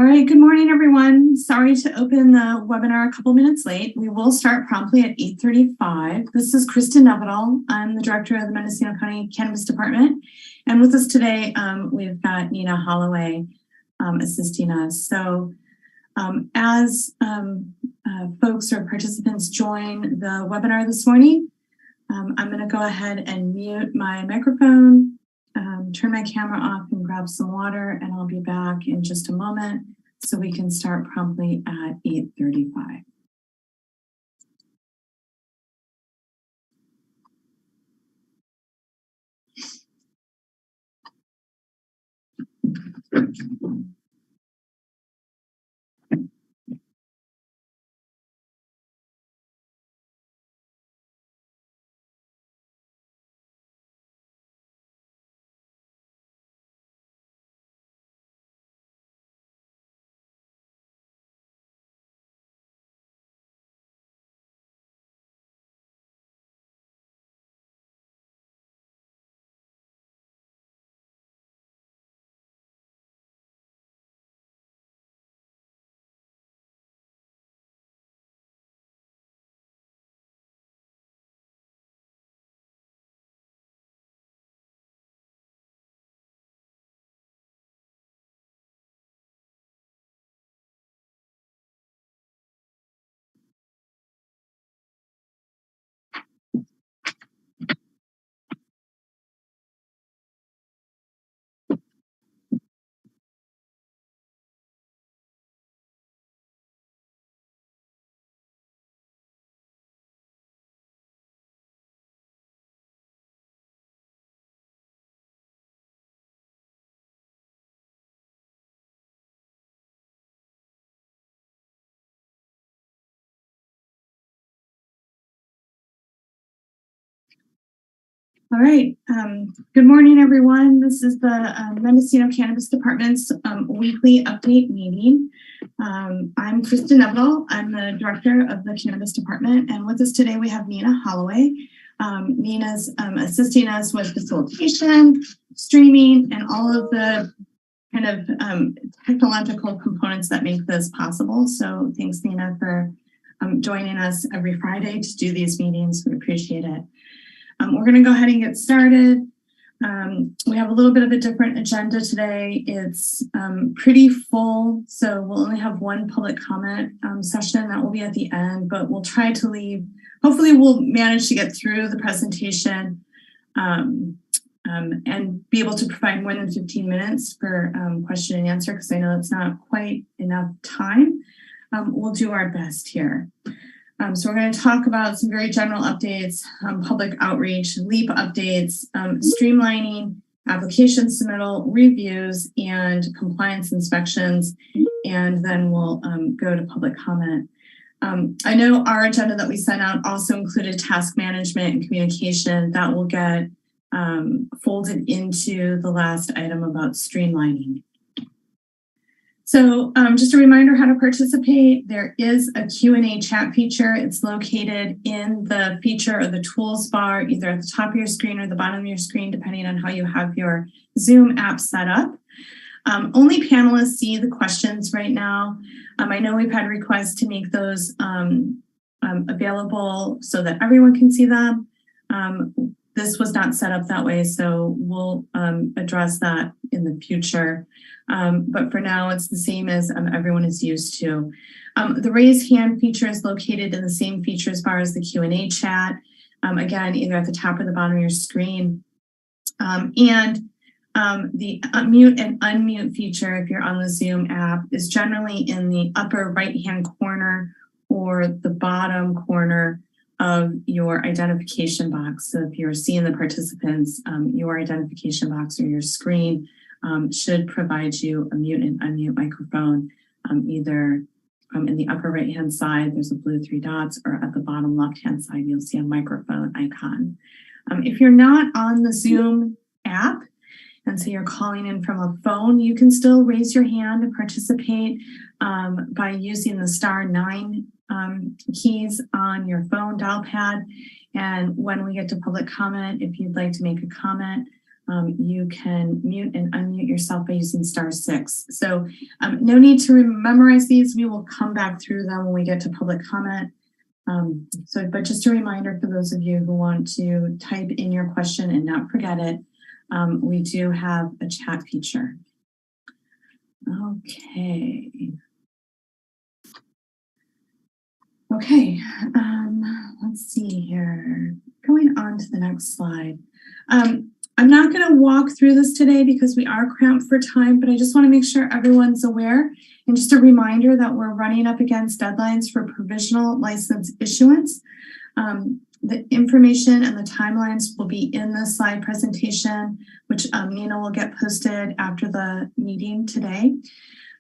All right, good morning, everyone. Sorry to open the webinar a couple minutes late. We will start promptly at 8:35. This is Kristen Nevedal. I'm the director of the Mendocino County Cannabis Department. And with us today, we've got Nina Holloway assisting us. So as folks or participants join the webinar this morning, I'm going to go ahead and mute my microphone, turn my camera off and grab some water, and I'll be back in just a moment so we can start promptly at 8:35. All right. Good morning, everyone. This is the Mendocino Cannabis Department's weekly update meeting. I'm Kristen Nevedal. I'm the director of the Cannabis Department, and with us today we have Nina Holloway. Nina's assisting us with facilitation, streaming, and all of the kind of technological components that make this possible. So thanks, Nina, for joining us every Friday to do these meetings. We appreciate it. We're going to go ahead and get started. We have a little bit of a different agenda today. It's pretty full, so we'll only have one public comment session that will be at the end, but we'll try to leave. Hopefully we'll manage to get through the presentation and be able to provide more than 15 minutes for question and answer, because I know it's not quite enough time. We'll do our best here. So we're going to talk about some very general updates, public outreach, LEAP updates, streamlining, application submittal, reviews, and compliance inspections, and then we'll go to public comment. I know our agenda that we sent out also included task management and communication. That will get folded into the last item about streamlining. So just a reminder how to participate. There is a Q&A chat feature. It's located in the feature or the tools bar, either at the top of your screen or the bottom of your screen, depending on how you have your Zoom app set up. Only panelists see the questions right now. I know we've had requests to make those available so that everyone can see them. This was not set up that way, so we'll address that in the future. But for now, it's the same as everyone is used to. The raise hand feature is located in the same features bar as the Q&A chat. Again, either at the top or the bottom of your screen. And the mute and unmute feature, if you're on the Zoom app, is generally in the upper right-hand corner or the bottom corner of your identification box. So if you're seeing the participants, your identification box or your screen should provide you a mute and unmute microphone, either in the upper right-hand side, there's a blue 3 dots, or at the bottom left-hand side, you'll see a microphone icon. If you're not on the Zoom app, and so you're calling in from a phone, you can still raise your hand and participate by using the *9 keys on your phone dial pad. And when we get to public comment, if you'd like to make a comment, you can mute and unmute yourself by using *6. So no need to memorize these. We will come back through them when we get to public comment. But just a reminder for those of you who want to type in your question and not forget it, we do have a chat feature. Okay, let's see here. Going on to the next slide. I'm not going to walk through this today because we are cramped for time, but I just want to make sure everyone's aware. And just a reminder that we're running up against deadlines for provisional license issuance. The information and the timelines will be in the slide presentation, which Nina will get posted after the meeting today.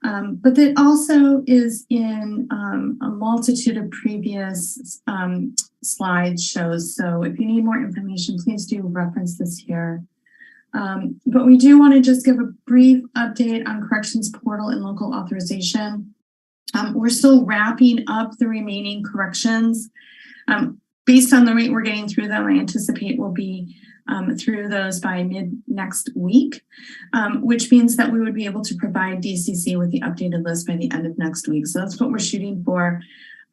But that also is in a multitude of previous slideshows. So if you need more information, please do reference this here. But we do want to just give a brief update on corrections portal and local authorization. We're still wrapping up the remaining corrections. Based on the rate we're getting through them, I anticipate we'll be through those by mid next week, which means that we would be able to provide DCC with the updated list by the end of next week. So that's what we're shooting for.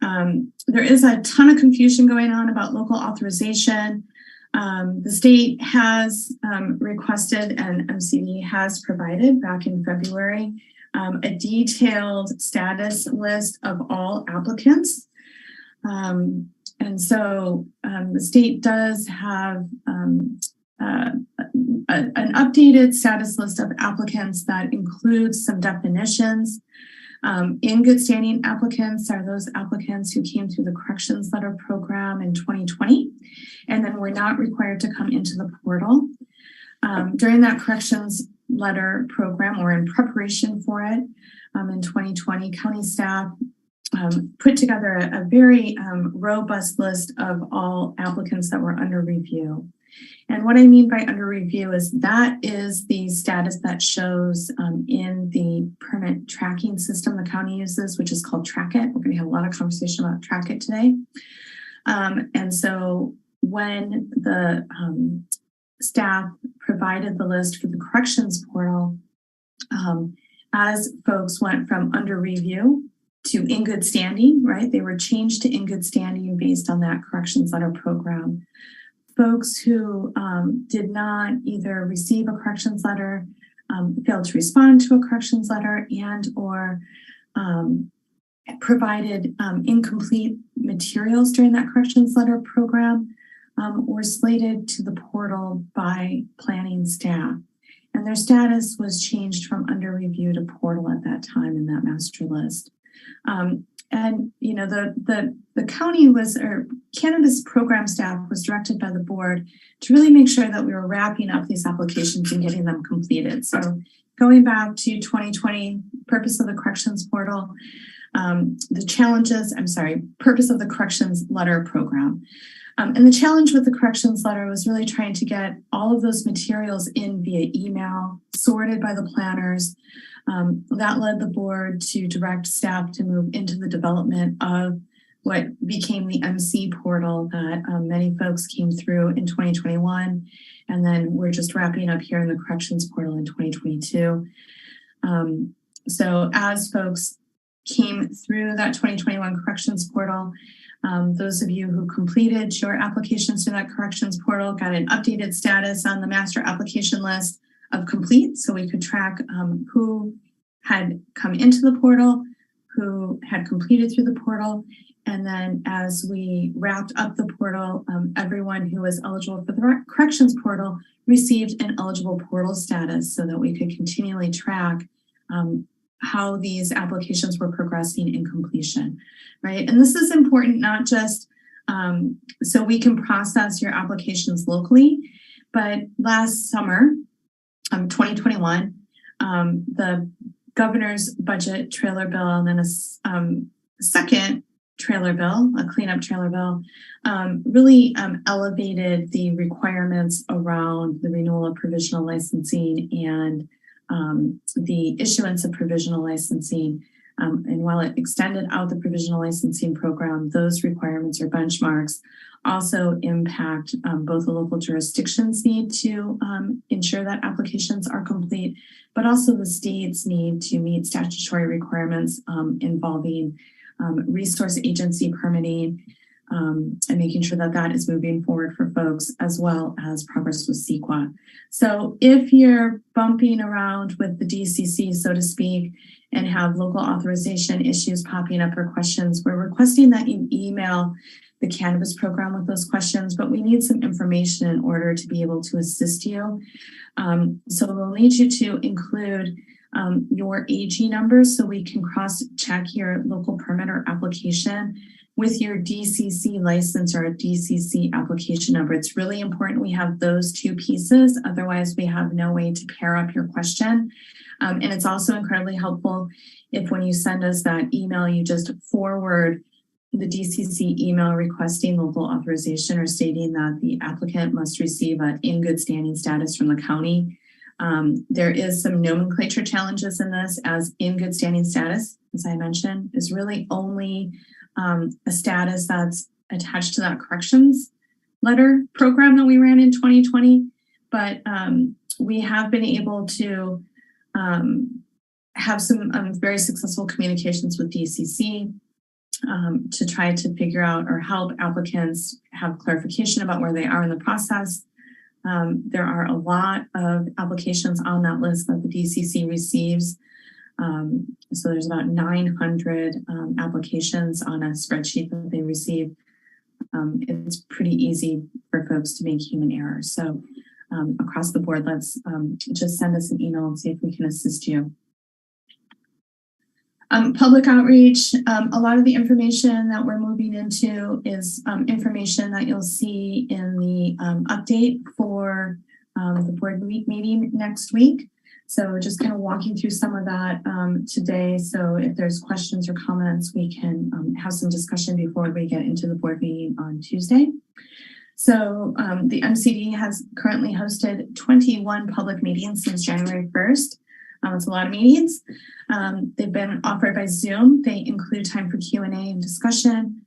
There is a ton of confusion going on about local authorization. The state has requested, and MCD has provided back in February, a detailed status list of all applicants. And so the state does have an updated status list of applicants that includes some definitions. In good standing applicants are those applicants who came through the corrections letter program in 2020, and then were not required to come into the portal. During that corrections letter program, or in preparation for it, in 2020, county staff put together a very robust list of all applicants that were under review. And what I mean by under review is that is the status that shows in the permit tracking system the county uses, which is called Track It. We're going to have a lot of conversation about Track It today. And so when the staff provided the list for the corrections portal, as folks went from under review to in good standing, right? They were changed to in good standing based on that corrections letter program. Folks who did not either receive a corrections letter, failed to respond to a corrections letter, and or provided incomplete materials during that corrections letter program were slated to the portal by planning staff. And their status was changed from under review to portal at that time in that master list. And you know, the county was, or cannabis program staff was directed by the board to really make sure that we were wrapping up these applications and getting them completed. So going back to 2020, purpose of the corrections portal, purpose of the corrections letter program. And the challenge with the corrections letter was really trying to get all of those materials in via email, sorted by the planners. That led the board to direct staff to move into the development of what became the MC portal that many folks came through in 2021. And then we're just wrapping up here in the corrections portal in 2022. So as folks came through that 2021 corrections portal, those of you who completed your applications to that corrections portal got an updated status on the master application list of complete, so we could track who had come into the portal, who had completed through the portal, and then as we wrapped up the portal, everyone who was eligible for the corrections portal received an eligible portal status so that we could continually track how these applications were progressing in completion, right? And this is important not just so we can process your applications locally, but last summer, 2021, the governor's budget trailer bill and then a second trailer bill, a cleanup trailer bill, really elevated the requirements around the renewal of provisional licensing and the issuance of provisional licensing And while it extended out the provisional licensing program, those requirements or benchmarks also impact both the local jurisdictions need to ensure that applications are complete, but also the state's need to meet statutory requirements involving resource agency permitting, and making sure that that is moving forward for folks, as well as progress with CEQA. So if you're bumping around with the DCC, so to speak, and have local authorization issues popping up or questions, we're requesting that you email the cannabis program with those questions, but we need some information in order to be able to assist you. So we'll need you to include your AG numbers so we can cross-check your local permit or application with your DCC license or a DCC application number. It's really important we have those two pieces, otherwise we have no way to pair up your question. And it's also incredibly helpful if when you send us that email, you just forward the DCC email requesting local authorization or stating that the applicant must receive an in good standing status from the county. There is some nomenclature challenges in this, as in good standing status, as I mentioned, is really only a status that's attached to that corrections letter program that we ran in 2020. But we have been able to have some very successful communications with DCC to try to figure out or help applicants have clarification about where they are in the process. There are a lot of applications on that list that the DCC receives. So there's about 900 applications on a spreadsheet that they receive. It's pretty easy for folks to make human error. So across the board, let's just send us an email and see if we can assist you. Public outreach, a lot of the information that we're moving into is information that you'll see in the update for the board meeting next week. So just kind of walking through some of that today. So if there's questions or comments, we can have some discussion before we get into the board meeting on Tuesday. So the MCD has currently hosted 21 public meetings since January 1st. It's a lot of meetings. They've been offered by Zoom. They include time for Q&A and discussion.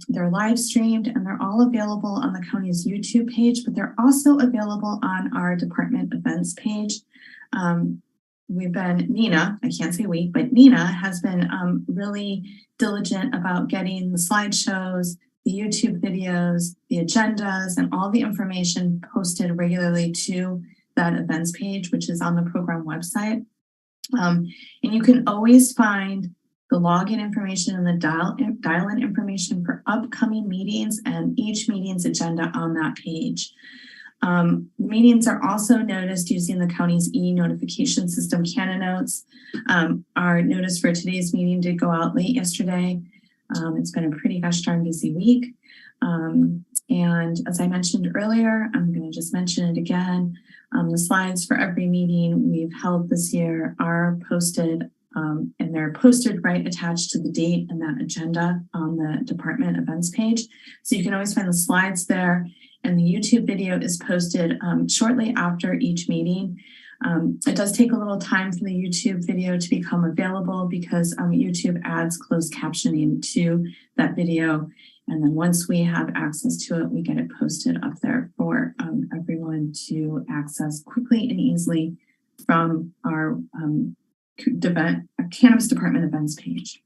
They're live streamed and they're all available on the county's YouTube page, but they're also available on our department events page. Nina, I can't say we, but Nina has been really diligent about getting the slideshows, the YouTube videos, the agendas, and all the information posted regularly to that events page, which is on the program website. And you can always find the login information and the dial-in information for upcoming meetings and each meeting's agenda on that page. Meetings are also noticed using the county's e-notification system, CanaNotes. Our notice for today's meeting did go out late yesterday. It's been a pretty gosh darn busy week. And as I mentioned earlier, I'm going to just mention it again. The slides for every meeting we've held this year are posted, and they're posted right attached to the date and that agenda on the department events page. So you can always find the slides there, and the YouTube video is posted shortly after each meeting. It does take a little time for the YouTube video to become available because YouTube adds closed captioning to that video. And then once we have access to it, we get it posted up there for everyone to access quickly and easily from our cannabis department events page.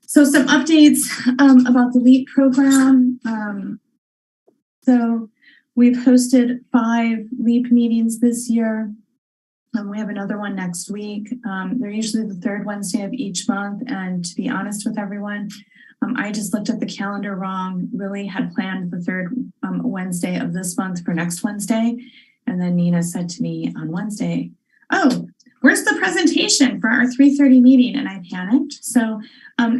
So some updates about the LEAP program. So we've hosted 5 LEAP meetings this year. We have another one next week. They're usually the 3rd Wednesday of each month. And to be honest with everyone, I just looked at the calendar wrong, really had planned the 3rd Wednesday of this month for next Wednesday. And then Nina said to me on Wednesday, oh, where's the presentation for our 3:30 meeting? And I panicked. So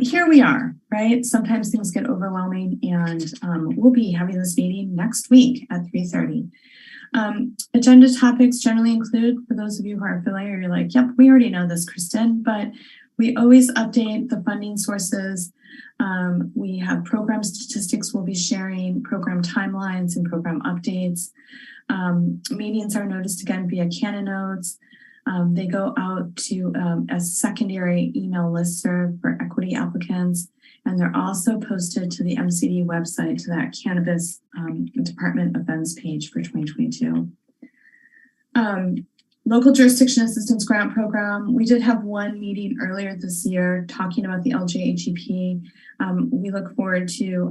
here we are, right? Sometimes things get overwhelming, and we'll be having this meeting next week at 3:30. Agenda topics generally include, for those of you who are familiar, you're like, yep, we already know this, Kristen, but we always update the funding sources. We have program statistics we'll be sharing, program timelines and program updates. Meetings are noticed again via CanaNotes. They go out to a secondary email listserv for equity applicants, and they're also posted to the MCD website, to that Cannabis Department events page for 2022. Local Jurisdiction Assistance Grant Program. We did have one meeting earlier this year talking about the LJHEP. We look forward to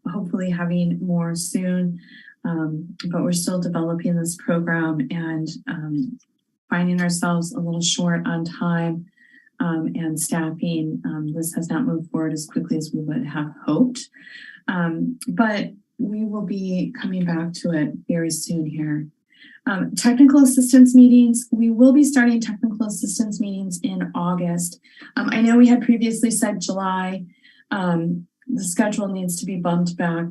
hopefully having more soon, but we're still developing this program and finding ourselves a little short on time and staffing. This has not moved forward as quickly as we would have hoped, but we will be coming back to it very soon here. Technical assistance meetings. We will be starting technical assistance meetings in August. I know we had previously said July. The schedule needs to be bumped back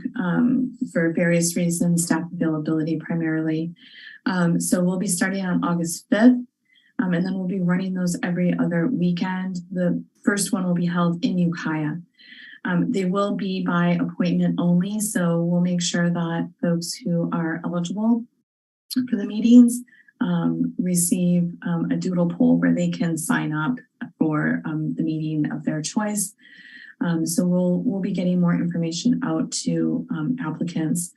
for various reasons, staff availability primarily. So we'll be starting on August 5th, and then we'll be running those every other weekend. The first one will be held in Ukiah. They will be by appointment only, so we'll make sure that folks who are eligible for the meetings receive a doodle poll where they can sign up for the meeting of their choice. So we'll be getting more information out to applicants.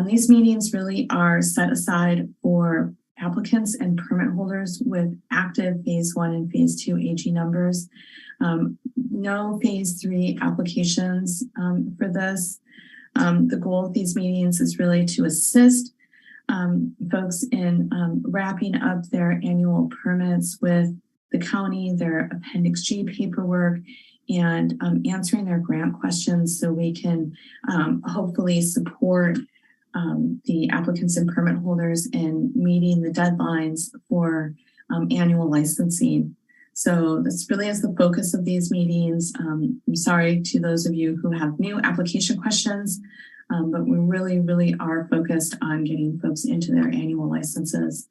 These meetings really are set aside for applicants and permit holders with active phase 1 and phase 2 AG numbers. No phase 3 applications for this. The goal of these meetings is really to assist folks in wrapping up their annual permits with the county, their Appendix G paperwork, and answering their grant questions so we can hopefully support the applicants and permit holders in meeting the deadlines for annual licensing. So this really is the focus of these meetings. I'm sorry to those of you who have new application questions, but we really are focused on getting folks into their annual licenses.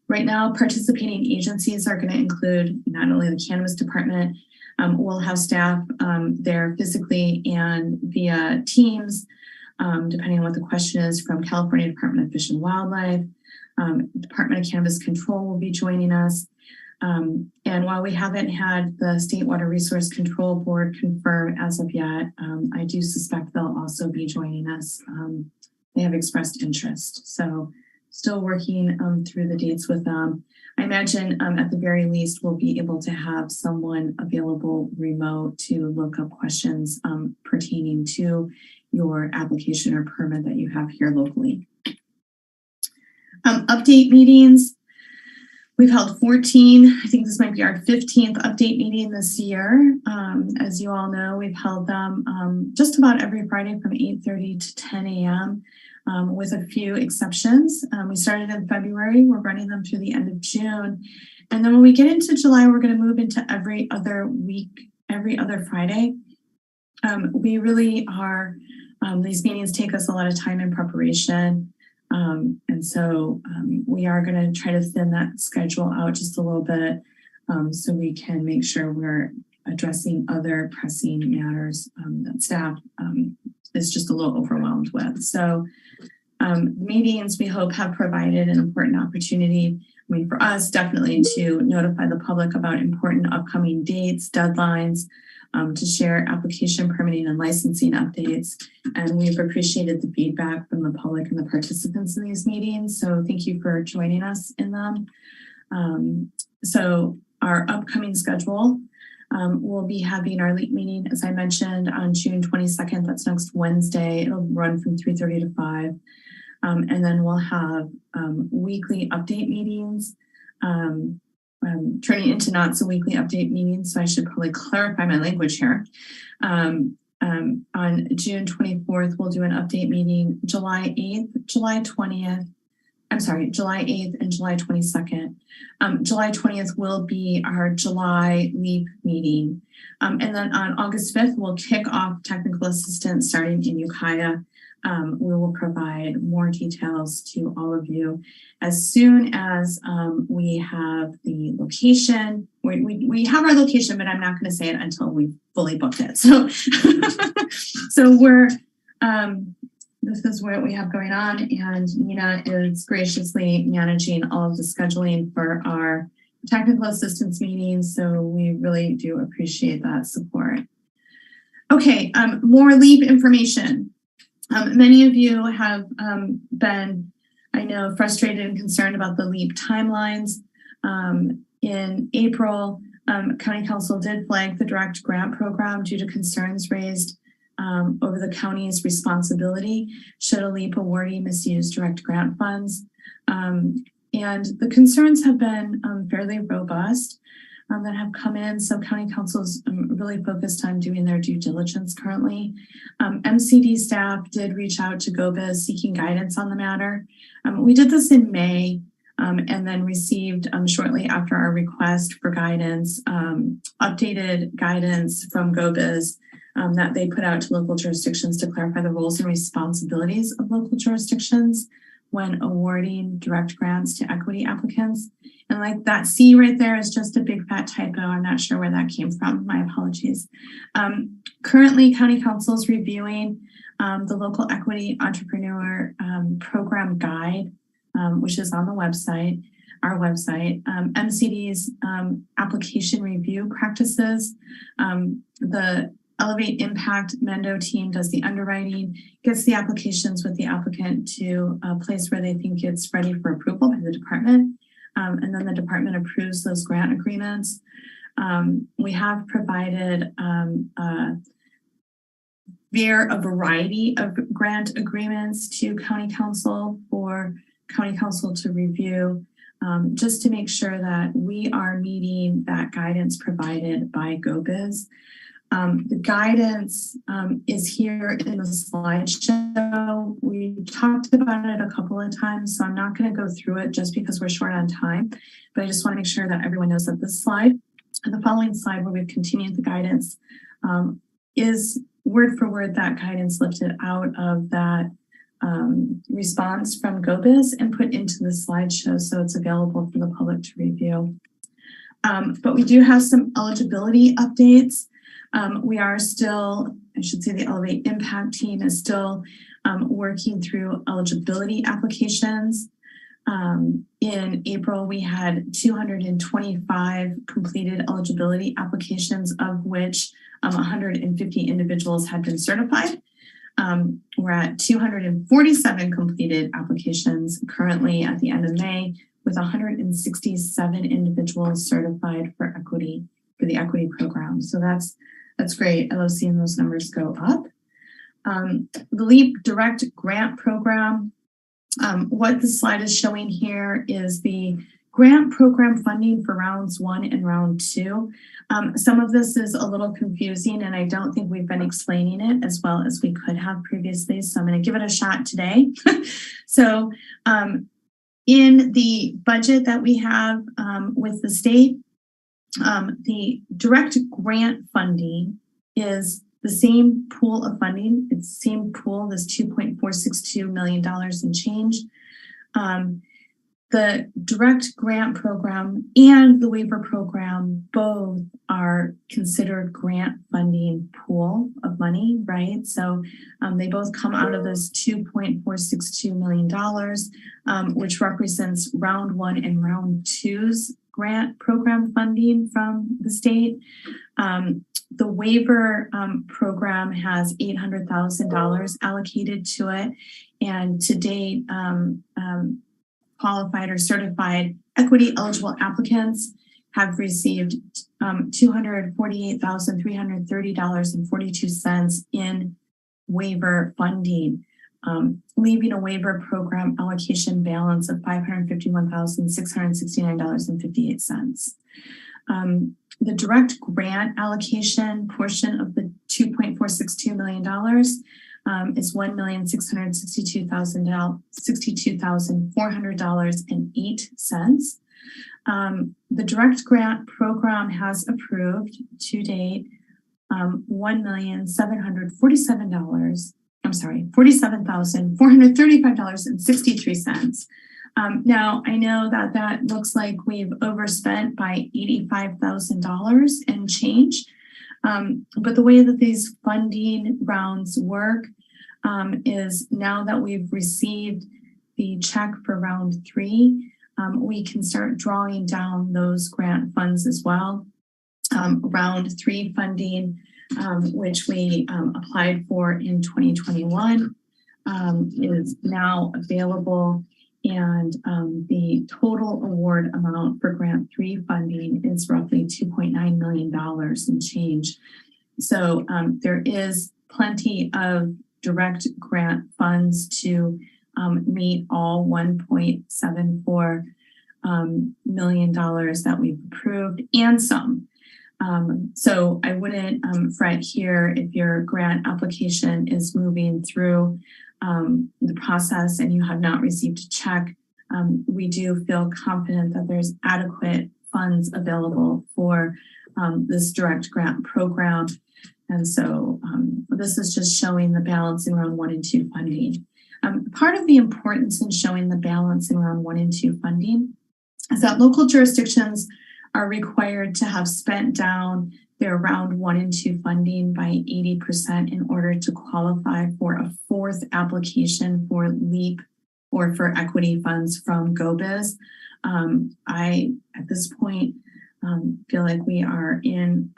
Right now, participating agencies are going to include not only the Cannabis Department, we'll have staff there physically and via Teams, depending on what the question is, from California Department of Fish and Wildlife. Department of Cannabis Control will be joining us. And while we haven't had the State Water Resource Control Board confirm as of yet, I do suspect they'll also be joining us. They have expressed interest. So still working through the dates with them. I imagine at the very least, we'll be able to have someone available remote to look up questions pertaining to your application or permit that you have here locally. Update meetings. We've held 14. I think this might be our 15th update meeting this year. As you all know, we've held them just about every Friday from 8:30 to 10 a.m. With a few exceptions. We started in February. We're running them through the end of June. And then when we get into July, we're going to move into every other week, every other Friday. We really are, these meetings take us a lot of time in preparation. And so we are going to try to thin that schedule out just a little bit so we can make sure we're addressing other pressing matters that staff is just a little overwhelmed with. So meetings, we hope, have provided an important opportunity, I mean, for us, definitely to notify the public about important upcoming dates, deadlines, to share application, permitting, and licensing updates. And we've appreciated the feedback from the public and the participants in these meetings. So thank you for joining us in them. So our upcoming schedule, we'll be having our LEAP meeting, as I mentioned, on June 22nd. That's next Wednesday. It'll run from 3:30 to 5. And then we'll have weekly update meetings, turning into not so weekly update meetings. So I should probably clarify my language here. On June 24th, we'll do an update meeting. July 8th, July 20th. I'm sorry, July 8th and July 22nd. July 20th will be our July LEAP meeting. And then on August 5th, we'll kick off technical assistance starting in Ukiah. We will provide more details to all of you as soon as we have the location. We have our location, but I'm not going to say it until we've fully booked it. So, so we're, this is what we have going on, and Nina is graciously managing all of the scheduling for our technical assistance meetings, so we really do appreciate that support. Okay, more LEAP information. Many of you have been, I know, frustrated and concerned about the LEAP timelines. In April, County Council did flag the direct grant program due to concerns raised over the county's responsibility should a LEAP awardee misuse direct grant funds. And the concerns have been fairly robust that have come in. So County Council's really focused on doing their due diligence currently. MCD staff did reach out to GoBiz seeking guidance on the matter. We did this in May and then received shortly after our request for guidance, updated guidance from GoBiz that they put out to local jurisdictions to clarify the roles and responsibilities of local jurisdictions when awarding direct grants to equity applicants. And like that C right there is just a big fat typo. I'm not sure where that came from. My apologies. Currently, County Council is reviewing the Local Equity Entrepreneur Program Guide, which is on the website, our website. MCD's application review practices. The Elevate Impact Mendo team does the underwriting, gets the applications with the applicant to a place where they think it's ready for approval by the department. And then the department approves those grant agreements. We have provided a variety of grant agreements to County Council for County Council to review, just to make sure that we are meeting that guidance provided by GoBiz. The guidance is here in the slideshow. We talked about it a couple of times, so I'm not going to go through it just because we're short on time, but I just want to make sure that everyone knows that this slide and the following slide where we've continued the guidance is word for word that guidance lifted out of that response from GoBiz and put into the slideshow so it's available for the public to review. But we do have some eligibility updates. We are still, I should say the Elevate Impact team is still working through eligibility applications. In April, we had 225 completed eligibility applications, of which 150 individuals had been certified. We're at 247 completed applications currently at the end of May, with 167 individuals certified for the equity program. So that's great. I love seeing those numbers go up. The LEAP Direct Grant Program, what the slide is showing here is the grant program funding for rounds 1 and round 2. Some of this is a little confusing, and I don't think we've been explaining it as well as we could have previously. So I'm going to give it a shot today. So in the budget that we have with the state, the direct grant funding is the same pool of funding. It's the same pool, this $2.462 million and change. The direct grant program and the waiver program both are considered grant funding pool of money, right? So they both come out of this $2.462 million, which represents round 1 and round 2's grant program funding from the state. The waiver program has $800,000 allocated to it, and to date, qualified or certified equity eligible applicants have received $248,330.42 in waiver funding, leaving a waiver program allocation balance of $551,669.58. The direct grant allocation portion of the $2.462 million is $1,662,400.08. The direct grant program has approved to date $47,435.63. Now, I know that looks like we've overspent by $85,000 and change, but the way that these funding rounds work is now that we've received the check for round 3, we can start drawing down those grant funds as well. Round 3 funding, which we applied for in 2021, is now available, and the total award amount for grant 3 funding is roughly $2.9 million and change. So there is plenty of direct grant funds to meet all $1.74 million that we've approved and some. So I wouldn't fret here if your grant application is moving through the process and you have not received a check. We do feel confident that there's adequate funds available for this direct grant program. And so this is just showing the balance in round 1 and 2 funding. Part of the importance in showing the balance in round 1 and 2 funding is that local jurisdictions are required to have spent down their round 1 and 2 funding by 80% in order to qualify for a 4th application for LEAP or for equity funds from Pbs. I, at this point, feel like we are in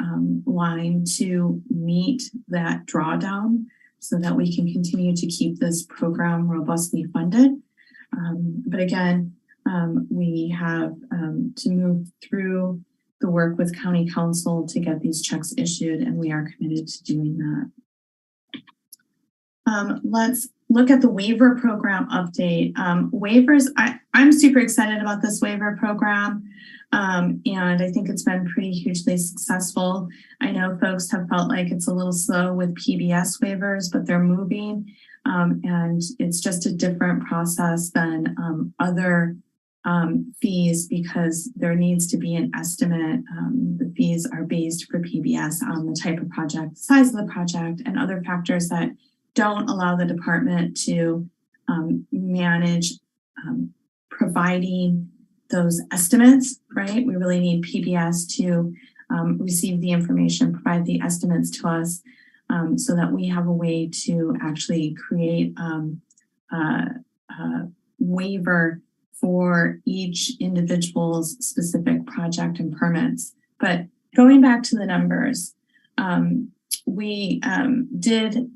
line to meet that drawdown so that we can continue to keep this program robustly funded. But again, we have to move through the work with County Council to get these checks issued, and we are committed to doing that. Let's look at the waiver program update. Waivers, I'm super excited about this waiver program, and I think it's been pretty hugely successful. I know folks have felt like it's a little slow with PBS waivers, but they're moving, and it's just a different process than other fees because there needs to be an estimate. The fees are based for PBS on the type of project, size of the project, and other factors that don't allow the department to manage providing those estimates, right? We really need PBS to receive the information, provide the estimates to us so that we have a way to actually create a waiver for each individual's specific project and permits. But going back to the numbers, we did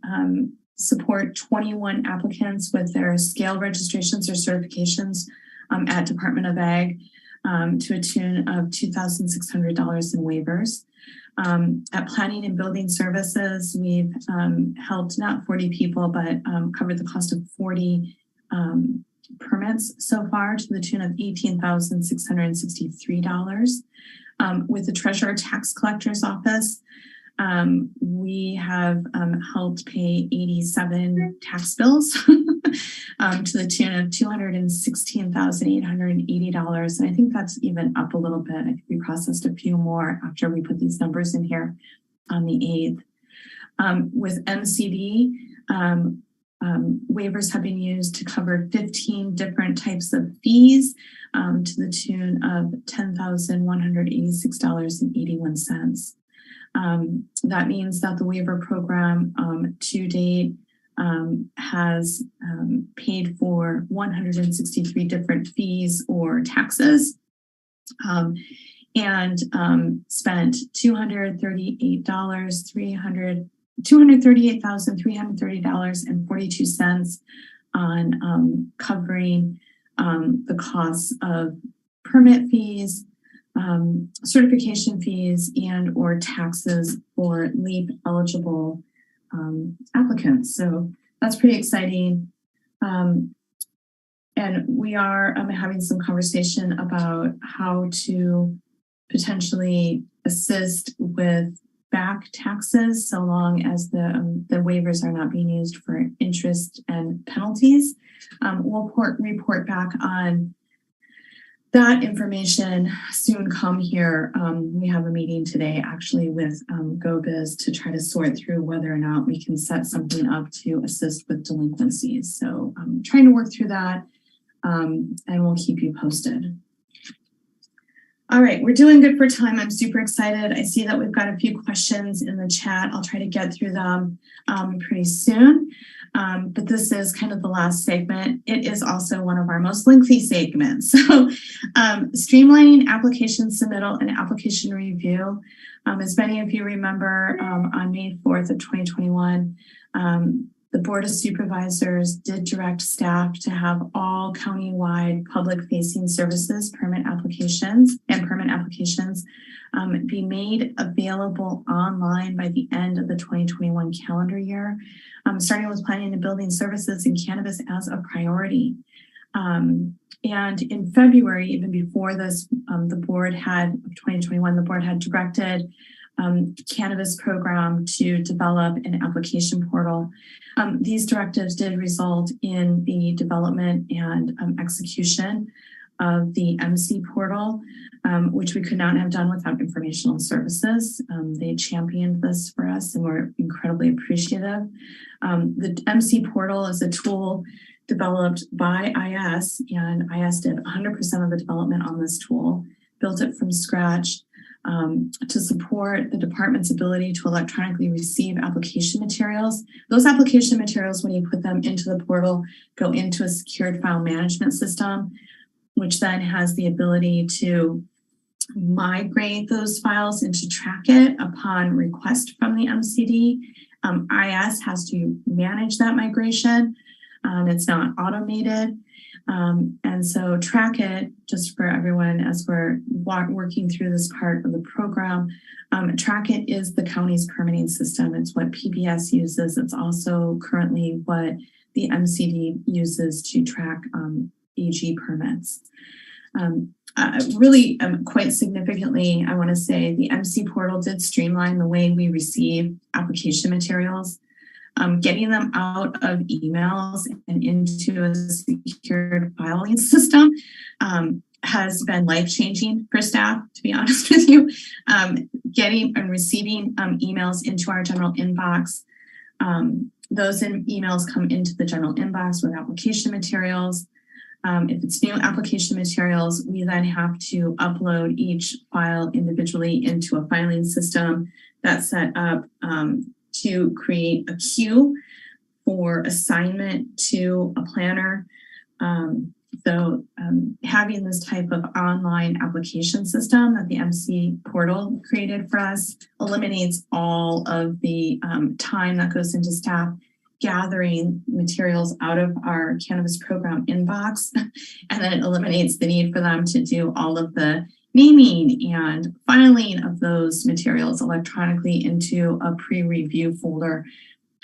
support 21 applicants with their scale registrations or certifications at Department of Ag to a tune of $2,600 in waivers. At Planning and Building Services, we've helped not 40 people, but covered the cost of 40 permits so far to the tune of $18,663. With the Treasurer Tax Collector's Office, we have helped pay 87 tax bills to the tune of $216,880. And I think that's even up a little bit. I think we processed a few more after we put these numbers in here on the 8th. With MCD, waivers have been used to cover 15 different types of fees to the tune of $10,186.81. That means that the waiver program to date has paid for 163 different fees or taxes and spent $238,330.42 on covering the costs of permit fees, certification fees, and or taxes for LEAP eligible applicants. So that's pretty exciting. And we are having some conversation about how to potentially assist with back taxes so long as the waivers are not being used for interest and penalties. We'll report back on that information soon come here. We have a meeting today actually with Pbs to try to sort through whether or not we can set something up to assist with delinquencies. So I'm trying to work through that and we'll keep you posted. All right, we're doing good for time. I'm super excited. I see that we've got a few questions in the chat. I'll try to get through them pretty soon. But this is kind of the last segment. It is also one of our most lengthy segments. So streamlining application submittal and application review. As many of you remember, on May 4th of 2021, the Board of Supervisors did direct staff to have all countywide public-facing services, permit applications, be made available online by the end of the 2021 calendar year, starting with planning and building services and cannabis as a priority. And in February, even before this, the board had directed cannabis program to develop an application portal. These directives did result in the development and execution of the MC portal, which we could not have done without informational services. They championed this for us and we're incredibly appreciative. The MC portal is a tool developed by IS, and IS did 100% of the development on this tool, built it from scratch to support the department's ability to electronically receive application materials. Those application materials, when you put them into the portal, go into a secured file management system, which then has the ability to migrate those files and to track it upon request from the MCD. IS has to manage that migration. It's not automated. And so track it, just for everyone as we're working through this part of the program, track it is the county's permitting system. It's what PBS uses. It's also currently what the MCD uses to track AG permits. Really quite significantly, I want to say the MC portal did streamline the way we receive application materials. Getting them out of emails and into a secured filing system has been life-changing for staff, to be honest with you. Getting and receiving emails into our general inbox. Those emails come into the general inbox with application materials. If it's new application materials, we then have to upload each file individually into a filing system that's set up to create a queue for assignment to a planner. So having this type of online application system that the MC portal created for us eliminates all of the time that goes into staff gathering materials out of our cannabis program inbox. And then it eliminates the need for them to do all of the naming and filing of those materials electronically into a pre-review folder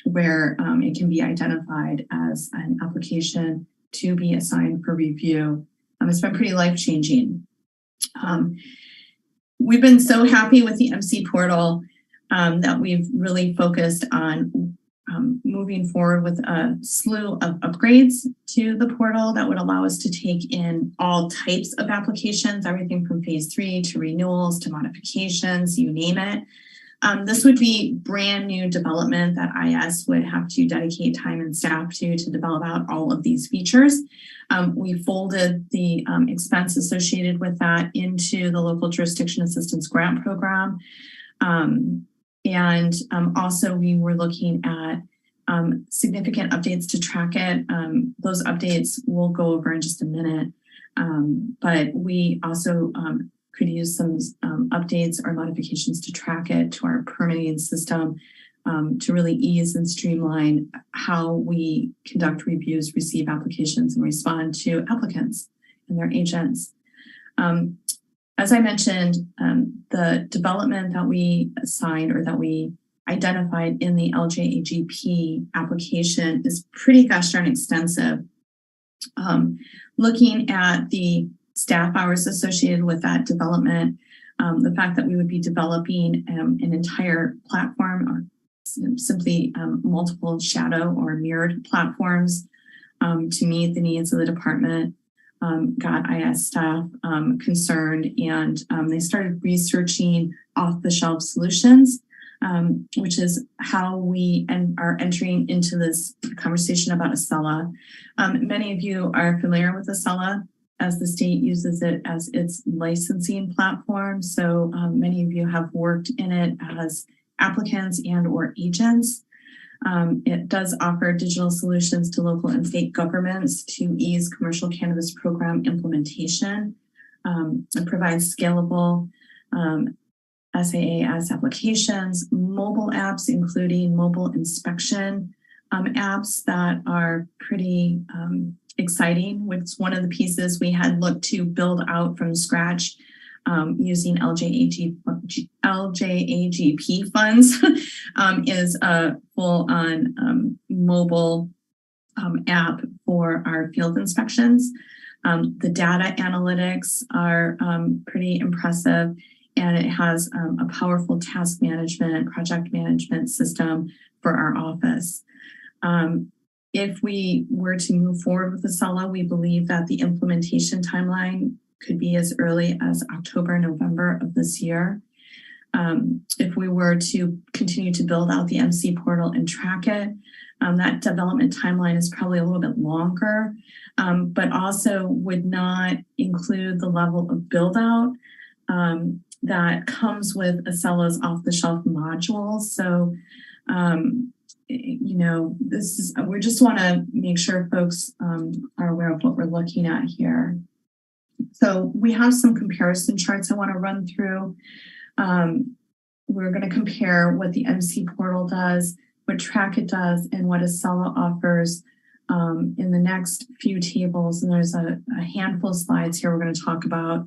where it can be identified as an application to be assigned for review. It's been pretty life-changing. We've been so happy with the MC portal that we've really focused on moving forward with a slew of upgrades to the portal that would allow us to take in all types of applications, everything from phase 3 to renewals to modifications, you name it. This would be brand new development that IS would have to dedicate time and staff to develop out all of these features. We folded the expense associated with that into the local jurisdiction assistance grant program. And also we were looking at significant updates to track it. Those updates we'll go over in just a minute. But we also could use some updates or modifications to track it to our permitting system to really ease and streamline how we conduct reviews, receive applications, and respond to applicants and their agents. As I mentioned, the development that we assigned or that we identified in the LJAGP application is pretty gosh darn extensive. Looking at the staff hours associated with that development, the fact that we would be developing an entire platform or simply multiple shadow or mirrored platforms to meet the needs of the department got IS staff concerned, and they started researching off-the-shelf solutions, which is how we are entering into this conversation about Asella. Many of you are familiar with Asella, as the state uses it as its licensing platform. So many of you have worked in it as applicants and or agents. It does offer digital solutions to local and state governments to ease commercial cannabis program implementation. It provides scalable SaaS applications, mobile apps, including mobile inspection apps that are pretty exciting. It's one of the pieces we had looked to build out from scratch using LJAGP funds is a full-on mobile app for our field inspections. The data analytics are pretty impressive, and it has a powerful task management, project management system for our office. If we were to move forward with Asella, we believe that the implementation timeline could be as early as October, November of this year. If we were to continue to build out the MC portal and track it, that development timeline is probably a little bit longer, but also would not include the level of build out that comes with Asella's off-the-shelf modules. So, we just want to make sure folks are aware of what we're looking at here. So we have some comparison charts I want to run through. We're going to compare what the MC portal does, what Track It does, and what Asella offers in the next few tables. And there's a handful of slides here we're going to talk about.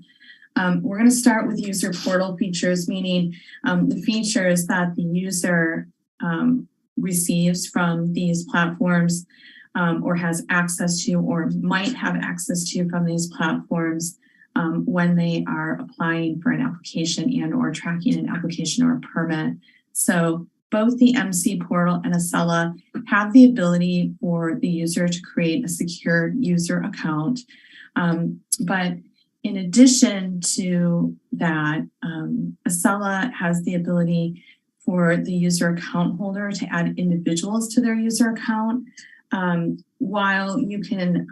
We're going to start with user portal features, meaning the features that the user receives from these platforms or has access to or might have access to from these platforms when they are applying for an application and or tracking an application or a permit. So both the MC portal and Asella have the ability for the user to create a secure user account. But in addition to that, Asella has the ability for the user account holder to add individuals to their user account, while you can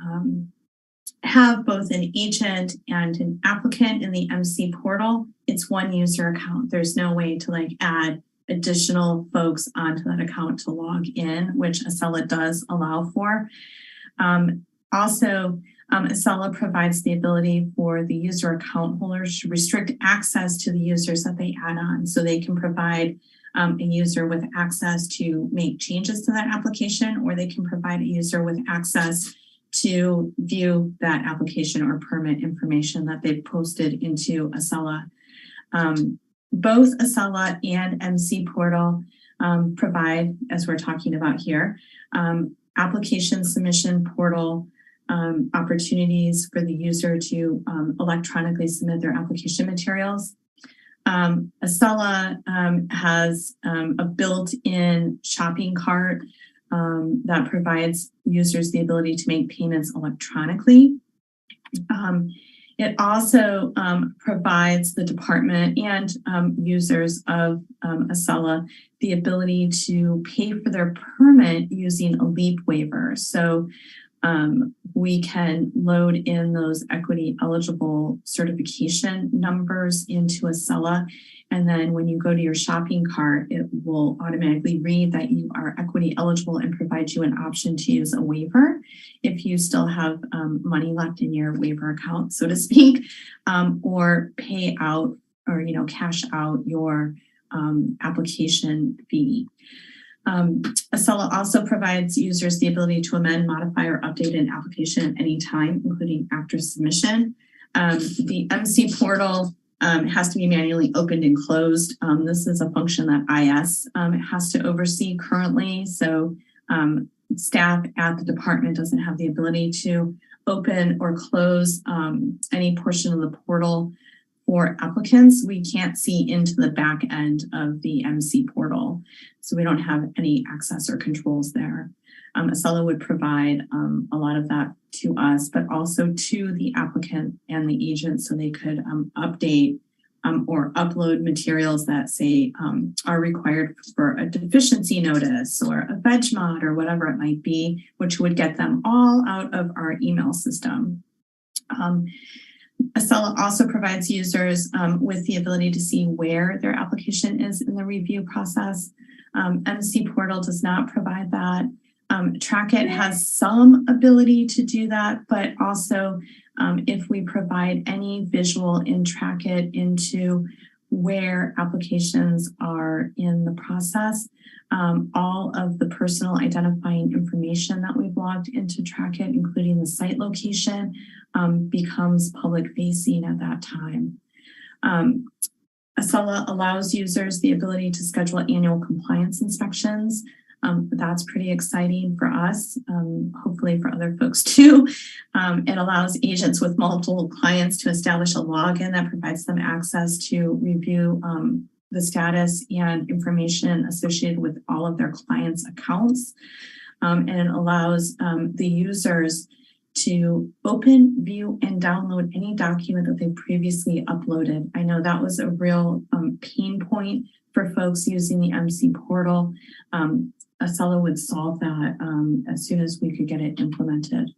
have both an agent and an applicant in the MC portal. It's one user account. There's no way to add additional folks onto that account to log in, which Asella does allow for. Also, Asella provides the ability for the user account holders to restrict access to the users that they add on. So they can provide a user with access to make changes to that application, or they can provide a user with access to view that application or permit information that they've posted into Asella. Both Asella and MC portal provide, as we're talking about here, application submission portal opportunities for the user to electronically submit their application materials. Asella has a built-in shopping cart that provides users the ability to make payments electronically. It also provides the department and users of Asella the ability to pay for their permit using a lead waiver. So we can load in those equity eligible certification numbers into Asella. And then when you go to your shopping cart, it will automatically read that you are equity eligible and provide you an option to use a waiver if you still have money left in your waiver account, so to speak, or pay out or cash out your application fee. Asella also provides users the ability to amend, modify, or update an application at any time, including after submission. The MC portal has to be manually opened and closed. This is a function that IS has to oversee currently. So staff at the department doesn't have the ability to open or close any portion of the portal. For applicants, we can't see into the back end of the MC portal, so we don't have any access or controls there. Asella would provide a lot of that to us, but also to the applicant and the agent, so they could update or upload materials that say are required for a deficiency notice or a veg mod or whatever it might be, which would get them all out of our email system. Asella also provides users with the ability to see where their application is in the review process. MC Portal does not provide that. Trackit has some ability to do that, but also if we provide any visual in Trackit into where applications are in the process, all of the personal identifying information that we've logged into Trackit, including the site location, becomes public facing at that time. Asella allows users the ability to schedule annual compliance inspections. That's pretty exciting for us, hopefully for other folks too. It allows agents with multiple clients to establish a login that provides them access to review the status and information associated with all of their clients' accounts. And it allows the users to open, view, and download any document that they previously uploaded. I know that was a real pain point for folks using the MC portal. Asella would solve that as soon as we could get it implemented.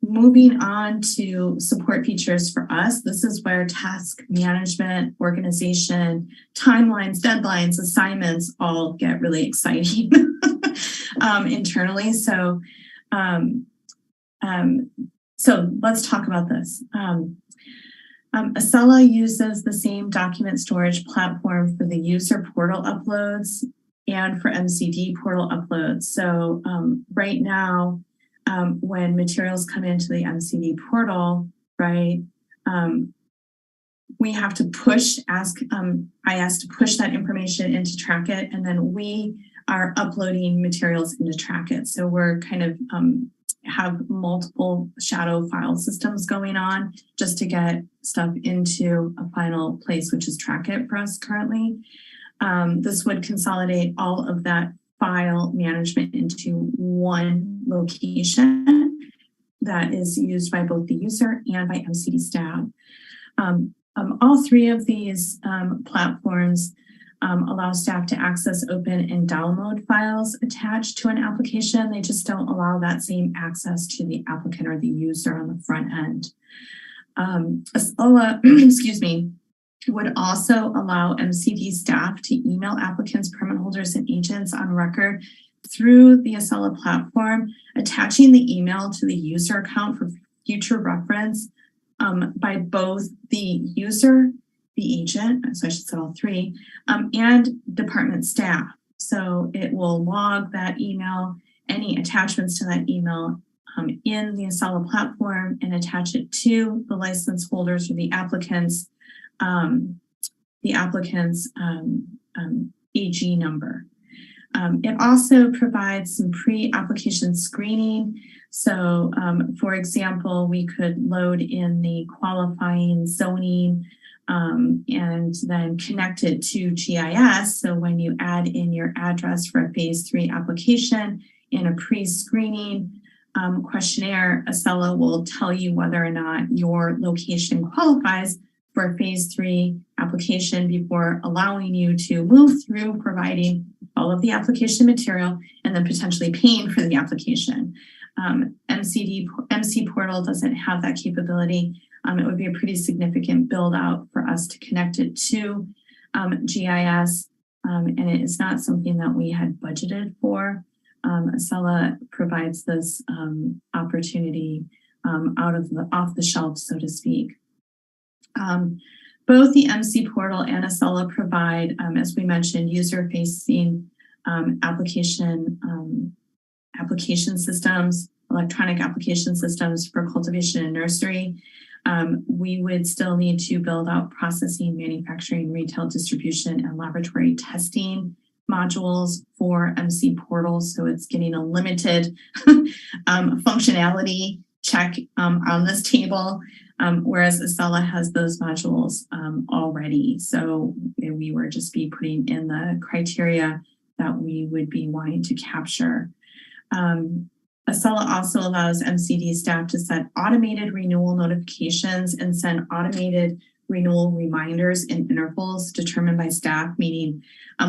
Moving on to support features for us, this is where task management, organization, timelines, deadlines, assignments all get really exciting internally. So let's talk about this. Asella uses the same document storage platform for the user portal uploads and for MCD portal uploads. So right now, when materials come into the MCD portal, right, we have to push, I asked to push that information into Trackit, and then we are uploading materials into Trackit. So we're kind of have multiple shadow file systems going on just to get stuff into a final place, which is Trackit for us currently. This would consolidate all of that file management into one location that is used by both the user and by MCD staff. All three of these platforms allow staff to access, open, and download files attached to an application. They just don't allow that same access to the applicant or the user on the front end. Asella, excuse me, would also allow MCD staff to email applicants, permit holders, and agents on record through the Asella platform, attaching the email to the user account for future reference by both the user, the agent, so I should say all three, and department staff. So it will log that email, any attachments to that email in the Asella platform, and attach it to the license holders or the applicants' AG number. It also provides some pre-application screening. So, for example, we could load in the qualifying zoning and then connect it to GIS. So when you add in your address for a phase 3 application in a pre-screening questionnaire, Asella will tell you whether or not your location qualifies for a phase 3 application before allowing you to move through providing all of the application material and then potentially paying for the application. MC Portal doesn't have that capability. It would be a pretty significant build out for us to connect it to GIS, and it is not something that we had budgeted for. Asella provides this opportunity off the shelf, so to speak. Both the MC Portal and Asella provide, as we mentioned, user-facing application systems, electronic application systems for cultivation and nursery. We would still need to build out processing, manufacturing, retail distribution, and laboratory testing modules for MC Portal. So it's getting a limited functionality check on this table, whereas Asella has those modules already. So we were just be putting in the criteria that we would be wanting to capture. Asella also allows MCD staff to set automated renewal notifications and send automated renewal reminders in intervals determined by staff, meaning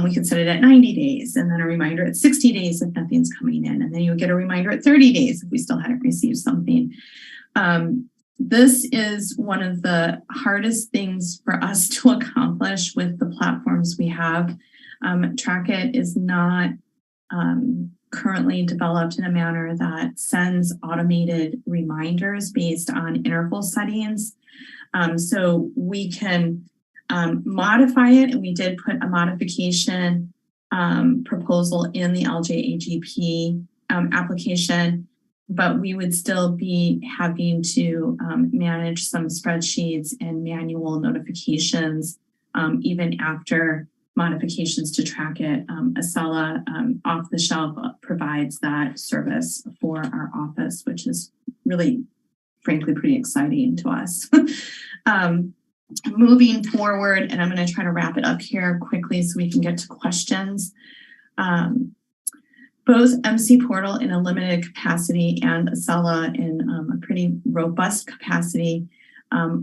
we could set it at 90 days and then a reminder at 60 days if nothing's coming in. And then you'll get a reminder at 30 days if we still hadn't received something. This is one of the hardest things for us to accomplish with the platforms we have. Trackit is not currently developed in a manner that sends automated reminders based on interval settings. So we can modify it, and we did put a modification proposal in the LJAGP application, but we would still be having to manage some spreadsheets and manual notifications even after modifications to Trackit. Asella off the shelf provides that service for our office, which is really, frankly, pretty exciting to us. Moving forward, and I'm going to try to wrap it up here quickly so we can get to questions. Both MC Portal in a limited capacity and Asella in a pretty robust capacity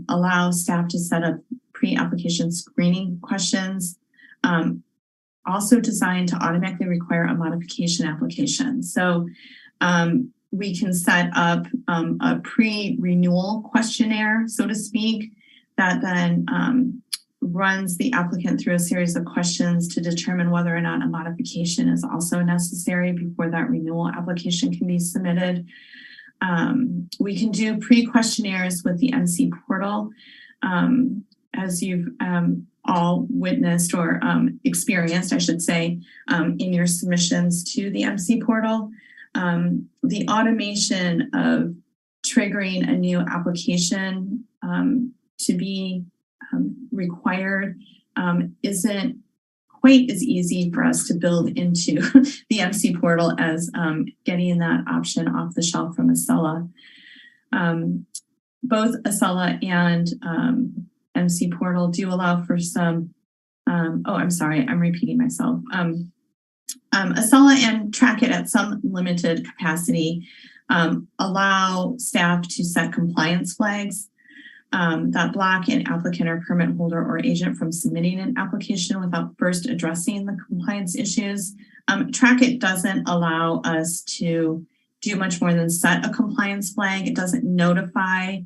allow staff to set up pre-application screening questions, also designed to automatically require a modification application. So we can set up a pre-renewal questionnaire, so to speak, that then runs the applicant through a series of questions to determine whether or not a modification is also necessary before that renewal application can be submitted. We can do pre-questionnaires with the MC Portal. As you've all witnessed or experienced, I should say, in your submissions to the MC Portal, the automation of triggering a new application to be required isn't quite as easy for us to build into the MC Portal as getting that option off the shelf from Asella. Both Asella and MC Portal do allow for some, I'm sorry, I'm repeating myself. Asella and Trackit at some limited capacity allow staff to set compliance flags that block an applicant or permit holder or agent from submitting an application without first addressing the compliance issues. Trackit doesn't allow us to do much more than set a compliance flag. It doesn't notify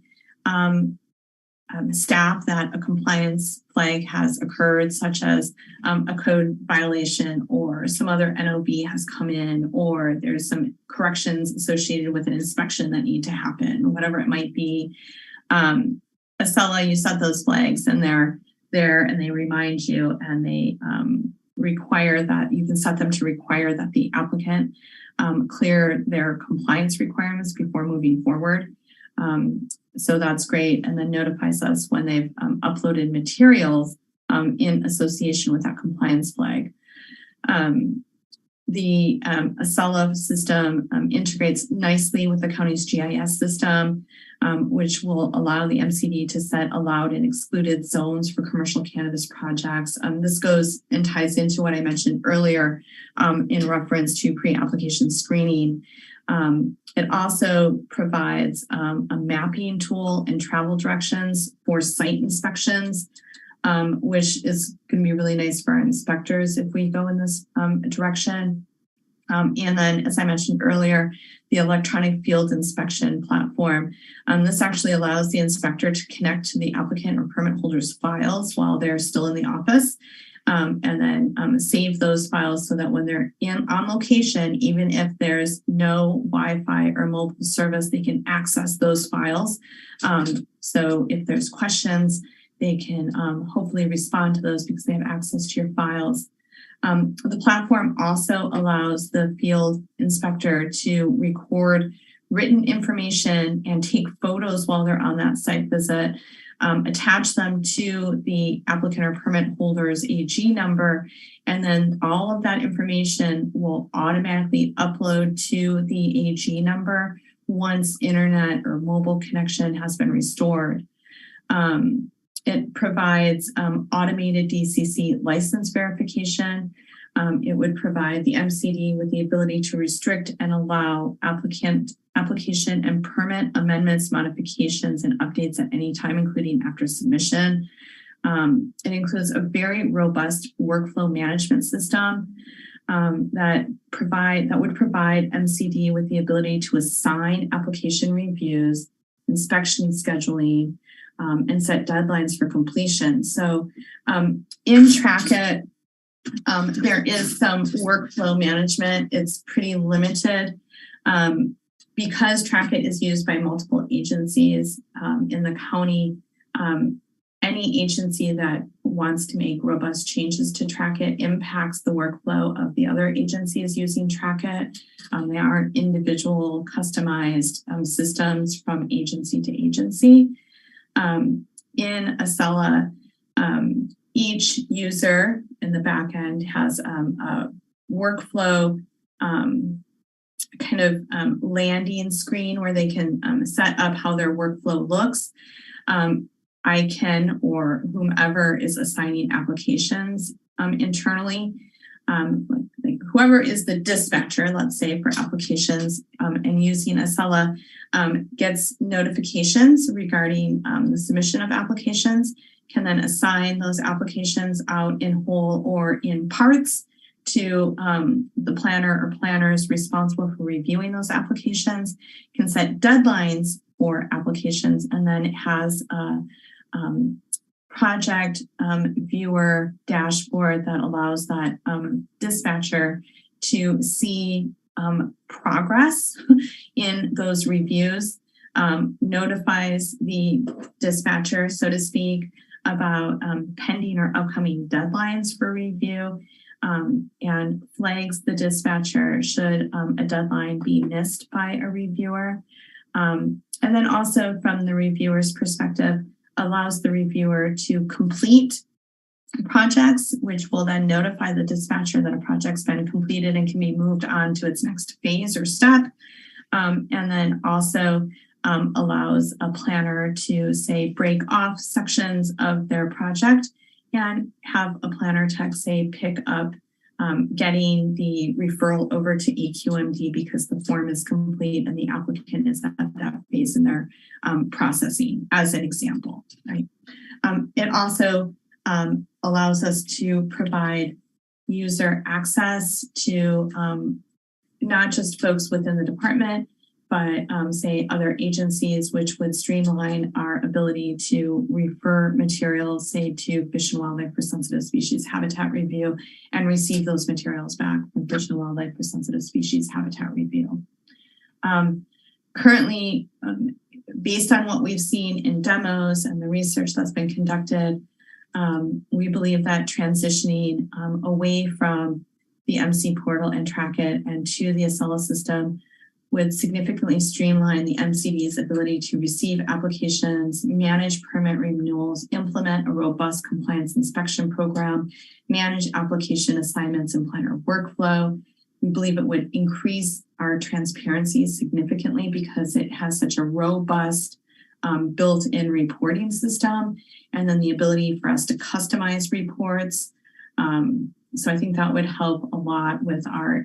staff that a compliance flag has occurred, such as a code violation or some other NOV has come in, or there's some corrections associated with an inspection that need to happen, whatever it might be. Asella, you set those flags and they're there and they remind you, and they require that you can set them to require that the applicant clear their compliance requirements before moving forward. So that's great, and then notifies us when they've uploaded materials in association with that compliance flag. The Asella system integrates nicely with the county's GIS system, which will allow the MCD to set allowed and excluded zones for commercial cannabis projects. This goes and ties into what I mentioned earlier in reference to pre-application screening. It also provides a mapping tool and travel directions for site inspections, which is going to be really nice for our inspectors if we go in this direction. And then, as I mentioned earlier, the electronic field inspection platform. This actually allows the inspector to connect to the applicant or permit holder's files while they're still in the office, and then save those files so that when they're on location, even if there's no Wi-Fi or mobile service, they can access those files. So if there's questions, they can hopefully respond to those because they have access to your files. The platform also allows the field inspector to record written information and take photos while they're on that site visit, attach them to the applicant or permit holder's AG number, and then all of that information will automatically upload to the AG number once internet or mobile connection has been restored. It provides automated DCC license verification. It would provide the MCD with the ability to restrict and allow application and permit amendments, modifications, and updates at any time, including after submission. It includes a very robust workflow management system that would provide MCD with the ability to assign application reviews, inspection scheduling, and set deadlines for completion. So in Trackit, There is some workflow management. It's pretty limited. Because Trackit is used by multiple agencies in the county, any agency that wants to make robust changes to Trackit impacts the workflow of the other agencies using Trackit. They aren't individual customized systems from agency to agency. In Asella, each user in the back end has a workflow landing screen where they can set up how their workflow looks. I can, or whomever is assigning applications internally, like whoever is the dispatcher, let's say, for applications and using Asella gets notifications regarding the submission of applications, can then assign those applications out in whole or in parts to the planner or planners responsible for reviewing those applications, can set deadlines for applications, and then it has a project viewer dashboard that allows that dispatcher to see progress in those reviews, notifies the dispatcher, so to speak, about pending or upcoming deadlines for review, and flags the dispatcher should a deadline be missed by a reviewer. And then also from the reviewer's perspective, allows the reviewer to complete projects, which will then notify the dispatcher that a project's been completed and can be moved on to its next phase or step. And then also allows a planner to, say, break off sections of their project and have a planner tech, say, pick up getting the referral over to EQMD because the form is complete and the applicant is at that phase in their processing, as an example, right? It also allows us to provide user access to not just folks within the department, but say other agencies, which would streamline our ability to refer materials, say, to Fish and Wildlife for Sensitive Species Habitat Review and receive those materials back from Fish and Wildlife for Sensitive Species Habitat Review. Currently, based on what we've seen in demos and the research that's been conducted, we believe that transitioning away from the MC portal and Trackit and to the Asella system would significantly streamline the MCD's ability to receive applications, manage permit renewals, implement a robust compliance inspection program, manage application assignments and planner workflow. We believe it would increase our transparency significantly because it has such a robust built-in reporting system, and then the ability for us to customize reports. So I think that would help a lot with our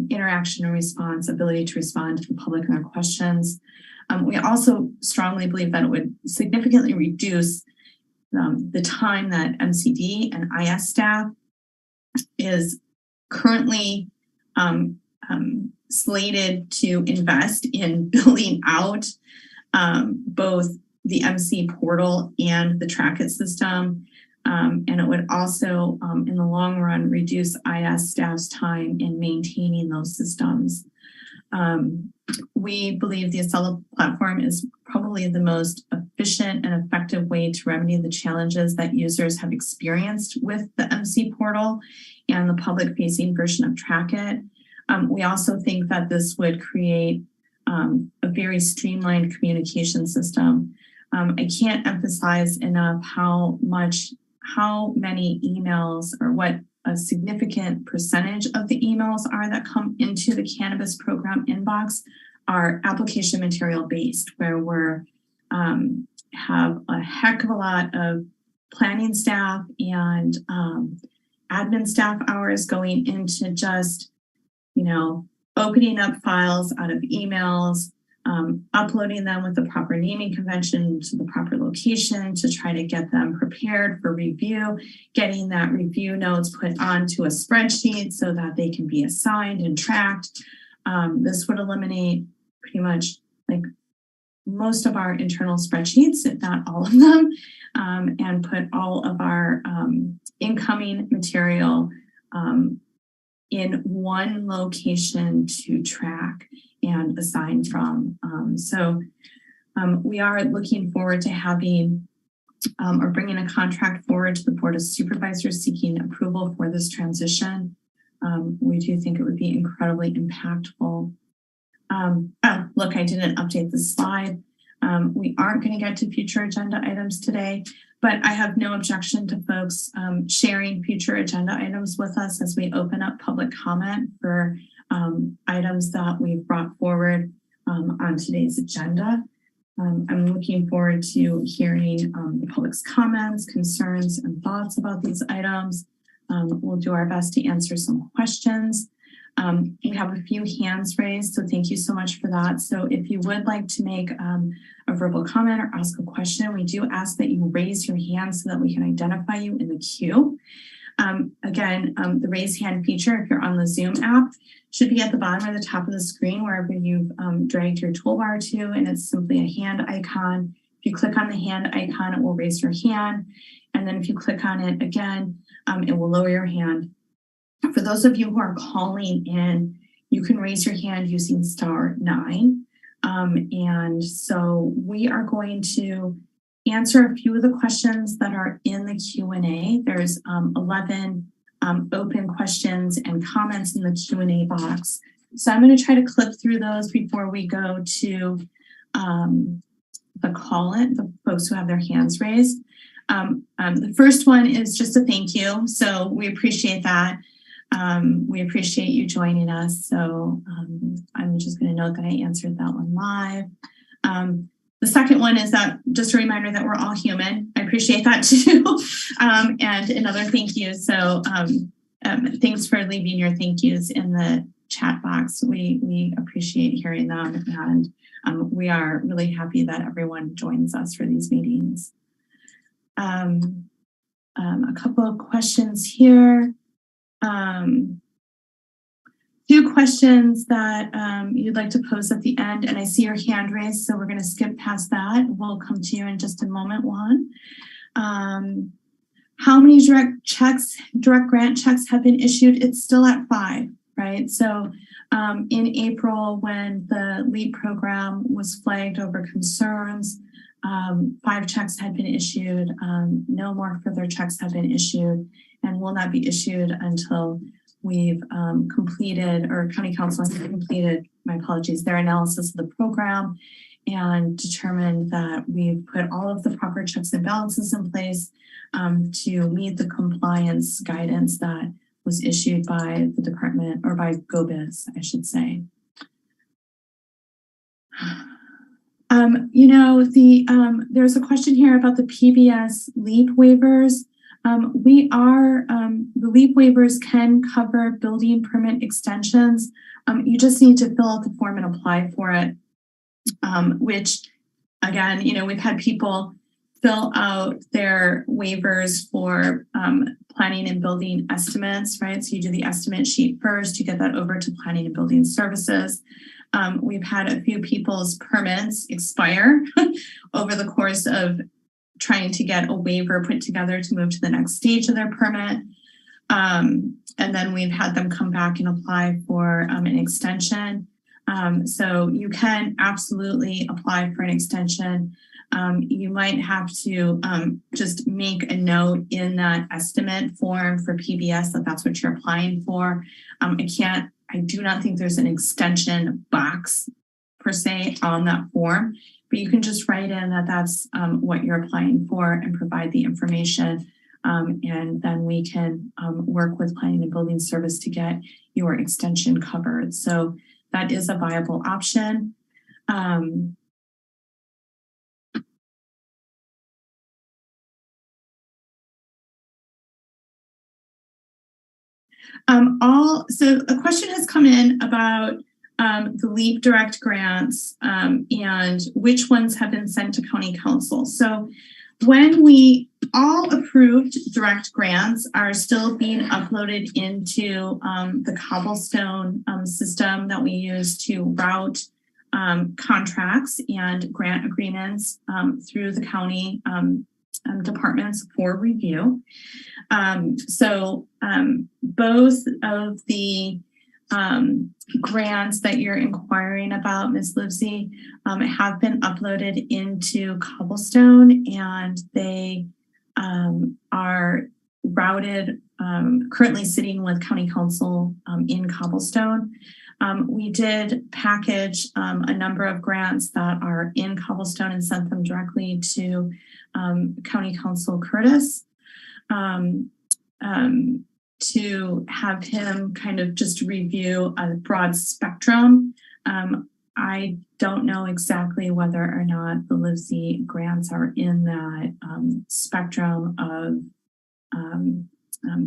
interaction and response, ability to respond to the public and their questions. We also strongly believe that it would significantly reduce the time that MCD and IS staff is currently slated to invest in building out both the MC portal and the Trackit system. And it would also, in the long run, reduce IS staff's time in maintaining those systems. We believe the Asella platform is probably the most efficient and effective way to remedy the challenges that users have experienced with the MC portal and the public-facing version of Trackit. We also think that this would create a very streamlined communication system. I can't emphasize enough how many emails, or what a significant percentage of the emails are that come into the cannabis program inbox are application material based, where we're have a heck of a lot of planning staff and admin staff hours going into just, opening up files out of emails, uploading them with the proper naming convention to the proper location to try to get them prepared for review, getting that review notes put onto a spreadsheet so that they can be assigned and tracked. This would eliminate pretty much like most of our internal spreadsheets, if not all of them. and put all of our incoming material in one location to track and assign from. We are looking forward to having or bringing a contract forward to the Board of Supervisors seeking approval for this transition. We do think it would be incredibly impactful. Oh, look, I didn't update the slide. We aren't going to get to future agenda items today, but I have no objection to folks sharing future agenda items with us as we open up public comment for items that we've brought forward on today's agenda. I'm looking forward to hearing the public's comments, concerns, and thoughts about these items. We'll do our best to answer some questions. We have a few hands raised, so thank you so much for that. So if you would like to make a verbal comment or ask a question, we do ask that you raise your hand so that we can identify you in the queue. Again, the raise hand feature, if you're on the Zoom app, should be at the bottom or the top of the screen, wherever you've dragged your toolbar to, and it's simply a hand icon. If you click on the hand icon, it will raise your hand. And then if you click on it again, it will lower your hand. For those of you who are calling in, you can raise your hand using *9. And so we are going to answer a few of the questions that are in the Q&A. There's 11 open questions and comments in the Q&A box. So I'm going to try to clip through those before we go to the call-in, the folks who have their hands raised. The first one is just a thank you. So we appreciate that. We appreciate you joining us. So I'm just going to note that I answered that one live. The second one is that just a reminder that we're all human. I appreciate that too. And another thank you. So thanks for leaving your thank yous in the chat box. We appreciate hearing them, and we are really happy that everyone joins us for these meetings. A couple of questions here. Few questions that you'd like to pose at the end, and I see your hand raised, so we're going to skip past that. We'll come to you in just a moment. Juan, how many direct grant checks have been issued? It's still at 5, right? So in April, when the LEAP program was flagged over concerns, 5 checks had been issued. No more further checks have been issued and will not be issued until we've completed, or County Council has completed, my apologies, their analysis of the program and determined that we've put all of the proper checks and balances in place to meet the compliance guidance that was issued by the department, or by GoBiz, I should say. There's a question here about the Pbs Lead Waivers. The LEAP waivers can cover building permit extensions. You just need to fill out the form and apply for it, which, again, we've had people fill out their waivers for planning and building estimates, right? So you do the estimate sheet first, you get that over to planning and building services. We've had a few people's permits expire over the course of trying to get a waiver put together to move to the next stage of their permit. And then we've had them come back and apply for an extension. So you can absolutely apply for an extension. You might have to just make a note in that estimate form for PBS that that's what you're applying for. I do not think there's an extension box per se on that form, but you can just write in that that's what you're applying for and provide the information. And then we can work with Planning and Building Service to get your extension covered. So that is a viable option. So a question has come in about the LEAP direct grants and which ones have been sent to County Council. So when we all approved direct grants are still being uploaded into the Cobblestone system that we use to route contracts and grant agreements through the county departments for review. Both of the grants that you're inquiring about, Ms. Livesey, have been uploaded into Cobblestone, and they are routed, currently sitting with County Council in Cobblestone. We did package a number of grants that are in Cobblestone and sent them directly to County Council Curtis to have him kind of just review a broad spectrum. I don't know exactly whether or not the Livesey grants are in that spectrum of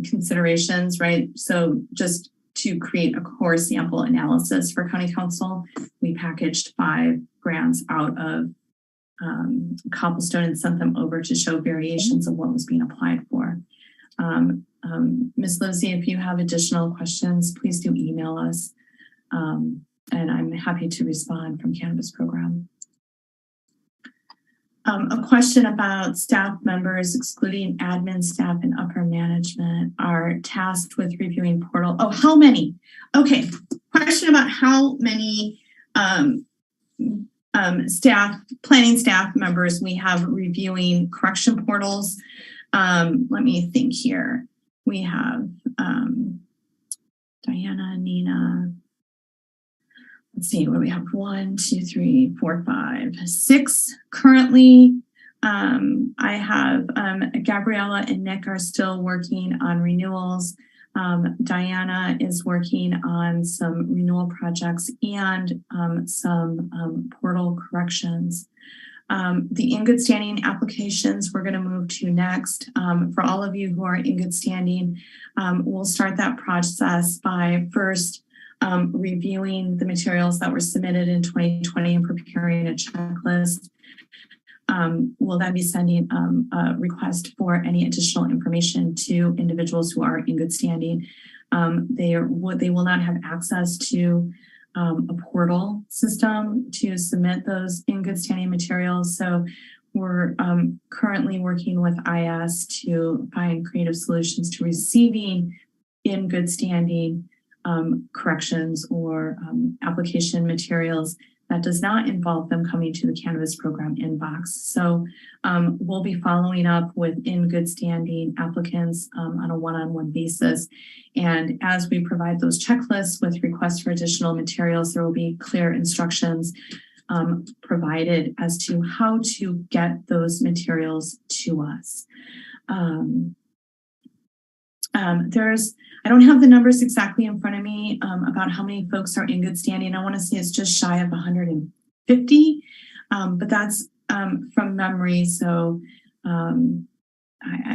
considerations, right? So just to create a core sample analysis for County Council, we packaged 5 grants out of Cobblestone and sent them over to show variations of what was being applied for. Ms. Livesey, if you have additional questions, please do email us, and I'm happy to respond from Cannabis Program. A question about staff members, excluding admin staff and upper management, are tasked with reviewing portal. Oh, how many? Okay, question about how many planning staff members we have reviewing correction portals. Let me think here. We have Diana, Nina. Let's see, what do we have? 1, 2, 3, 4, 5, 6 currently. I have Gabriella and Nick are still working on renewals. Diana is working on some renewal projects and some portal corrections. The in good standing applications we're going to move to next. For all of you who are in good standing, we'll start that process by first reviewing the materials that were submitted in 2020 and preparing a checklist. We'll then be sending a request for any additional information to individuals who are in good standing. They will not have access to a portal system to submit those in good standing materials. So we're currently working with IS to find creative solutions to receiving in good standing corrections or application materials that does not involve them coming to the Cannabis Program inbox. So we'll be following up with in good standing applicants on a one-on-one basis. And as we provide those checklists with requests for additional materials, there will be clear instructions provided as to how to get those materials to us. I don't have the numbers exactly in front of me about how many folks are in good standing. I want to say it's just shy of 150, but that's from memory. So,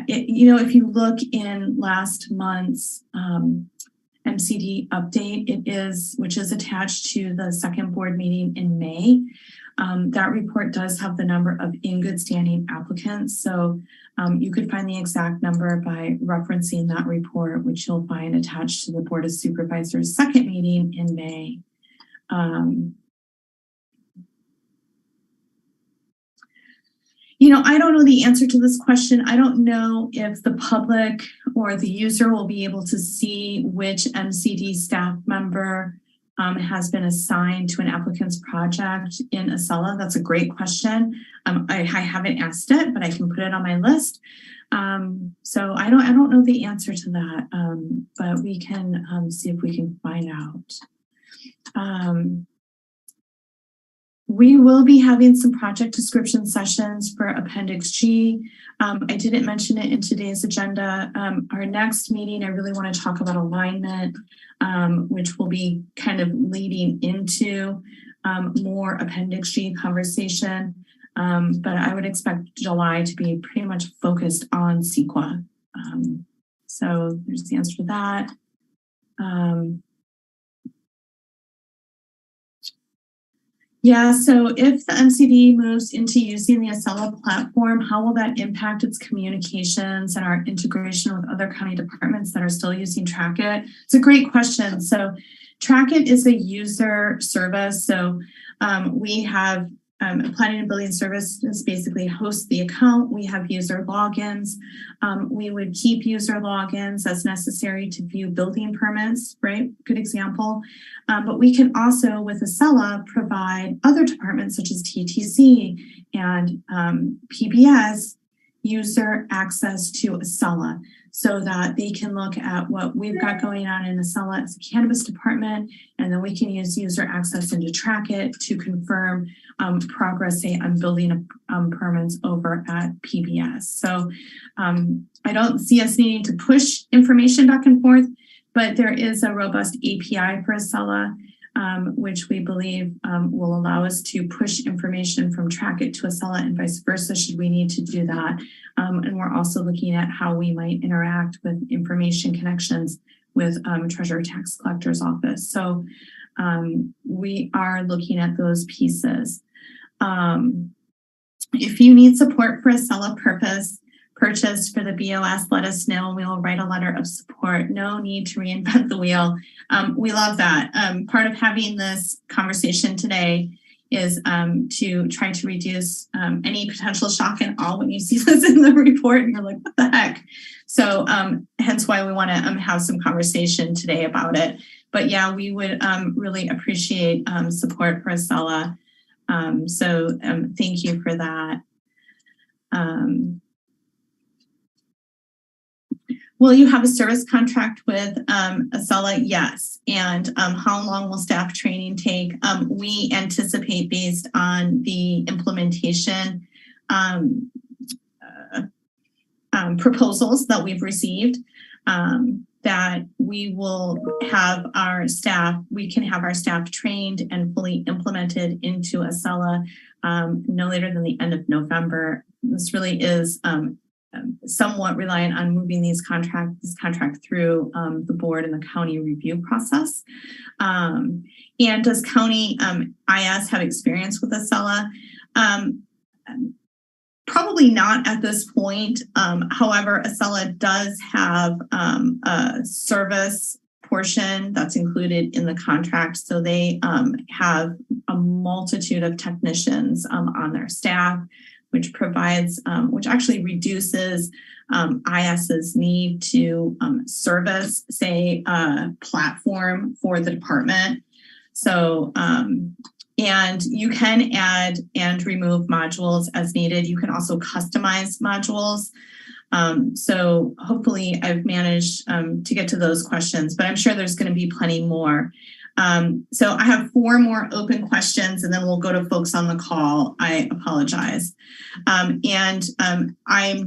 if you look in last month's MCD update, which is attached to the second board meeting in May. That report does have the number of in good standing applicants. So you could find the exact number by referencing that report, which you'll find attached to the Board of Supervisors second meeting in May. I don't know the answer to this question. I don't know if the public or the user will be able to see which MCD staff member has been assigned to an applicant's project in Asella. That's a great question. I haven't asked it, but I can put it on my list. So I don't know the answer to that, but we can see if we can find out. We will be having some project description sessions for Appendix G. I didn't mention it in today's agenda. Our next meeting, I really want to talk about alignment, which will be kind of leading into more Appendix G conversation. But I would expect July to be pretty much focused on CEQA. So there's the answer to that. Yeah, so if the MCD moves into using the Asella platform, how will that impact its communications and our integration with other county departments that are still using Trackit? It's a great question. So Trackit is a user service. So we have Planning and Building Services basically hosts the account. We have user logins. We would keep user logins as necessary to view building permits, right? Good example. But we can also, with Asella, provide other departments such as TTC and PBS user access to Asella so that they can look at what we've got going on in Asella as a cannabis department, and then we can use user access and to track it to confirm progress, say, on building permits over at PBS. So I don't see us needing to push information back and forth, but there is a robust API for Asella, which we believe will allow us to push information from Trackit to Asella and vice versa should we need to do that. And we're also looking at how we might interact with information connections with Treasurer Tax Collector's Office. So we are looking at those pieces. If you need support for Asella purchase for the BOS, let us know. We will write a letter of support. No need to reinvent the wheel. We love that. Part of having this conversation today is to try to reduce any potential shock and awe when you see this in the report and you're like, what the heck? So hence why we want to have some conversation today about it. But yeah, we would really appreciate support for Asella. So thank you for that. Will you have a service contract with Asella? Yes. And how long will staff training take? We anticipate, based on the implementation proposals that we've received, that we will have our staff, we can have our staff trained and fully implemented into Asella no later than the end of November. This really is somewhat reliant on moving this contract through the board and the county review process. And does county IS have experience with Asella? Probably not at this point. However, Asella does have a service portion that's included in the contract. So they have a multitude of technicians on their staff, which provides, which actually reduces IS's need to service, say, a platform for the department. So, and you can add and remove modules as needed. You can also customize modules. So hopefully I've managed to get to those questions, but I'm sure there's going to be plenty more. So I have 4 more open questions and then we'll go to folks on the call. I apologize. I'm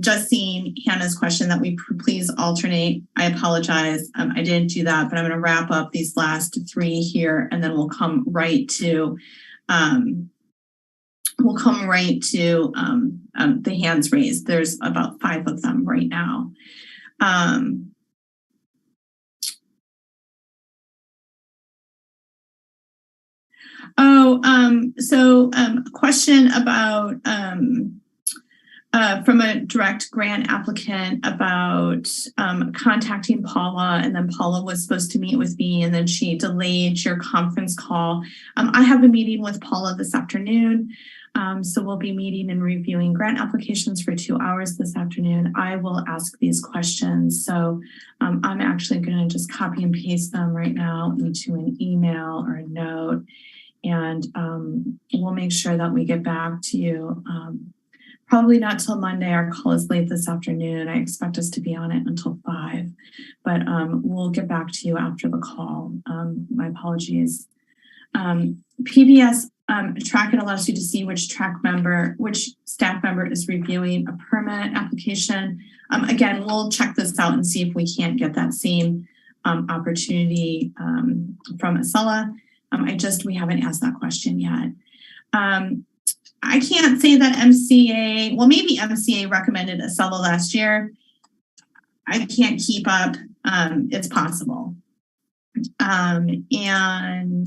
just seeing Hannah's question that we please alternate. I apologize. I didn't do that, but I'm going to wrap up these last 3 here and then we'll come right to the hands raised. There's about 5 of them right now. Question about from a direct grant applicant about contacting Paula, and then Paula was supposed to meet with me and then she delayed your conference call. I have a meeting with Paula this afternoon. So we'll be meeting and reviewing grant applications for 2 hours this afternoon. I will ask these questions. So I'm actually going to just copy and paste them right now into an email or a note. And we'll make sure that we get back to you. Probably not till Monday. Our call is late this afternoon. I expect us to be on it until 5, but we'll get back to you after the call. My apologies. PBS Trackit allows you to see which staff member is reviewing a permit application. Again, we'll check this out and see if we can't get that same opportunity from Asella. We haven't asked that question yet. I can't say that MCA, well, maybe MCA recommended Asella last year. I can't keep up. It's possible. The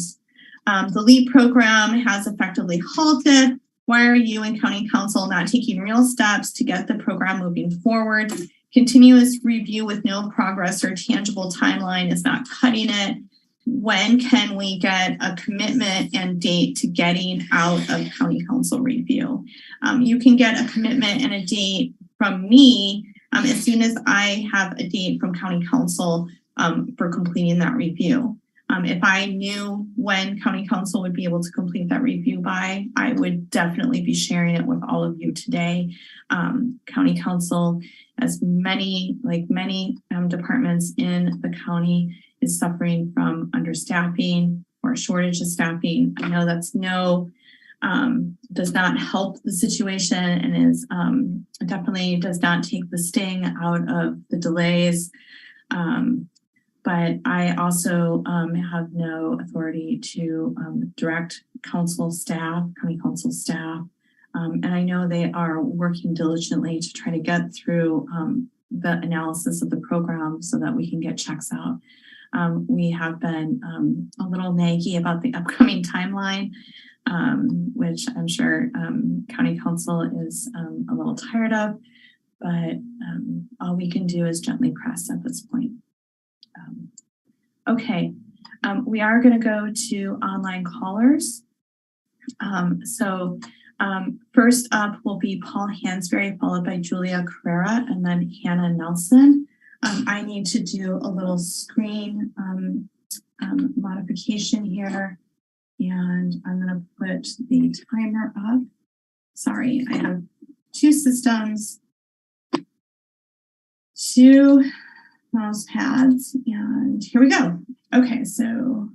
LEAP program has effectively halted. Why are you and County Council not taking real steps to get the program moving forward? Continuous review with no progress or tangible timeline is not cutting it. when can we get a commitment and date to getting out of county council review? You can get a commitment and a date from me as soon as I have a date from county council for completing that review. If I knew when county council would be able to complete that review by, I would definitely be sharing it with all of you today. County council, as many departments in the county, is suffering from understaffing or a shortage of staffing. I know that's does not help the situation and is definitely does not take the sting out of the delays. But I also have no authority to direct county council staff. And I know they are working diligently to try to get through the analysis of the program so that we can get checks out. We have been a little naggy about the upcoming timeline, which I'm sure county council is a little tired of, but all we can do is gently press at this point. Okay, we are going to go to online callers. First up will be Paul Hansberry, followed by Julia Carrera, and then Hannah Nelson. I need to do a little screen modification here, and I'm going to put the timer up. Sorry, I have two systems, two mouse pads, and here we go. Okay, so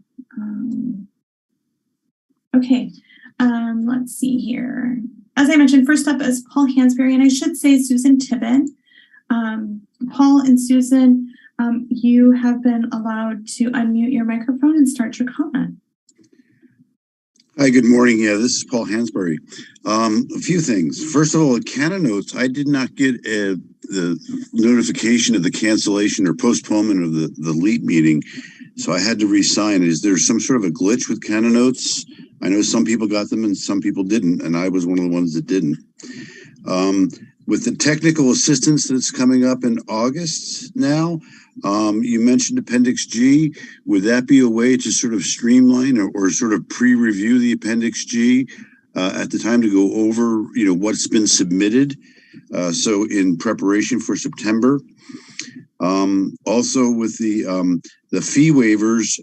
let's see here. As I mentioned, first up is Paul Hansberry, and I should say Susan Tibbin. Paul and Susan, you have been allowed to unmute your microphone and start your comment. Hi, good morning. Yeah, this is Paul Hansberry. A few things. First of all, at Canada Notes, I did not get the notification of the cancellation or postponement of the LEAP meeting, so I had to re-sign. Is there some sort of a glitch with Canada Notes? I know some people got them and some people didn't, and I was one of the ones that didn't. With the technical assistance that's coming up in August now, you mentioned Appendix G. Would that be a way to sort of streamline or sort of pre-review the Appendix G at the time to go over, what's been submitted? So in preparation for September. Also with the fee waivers,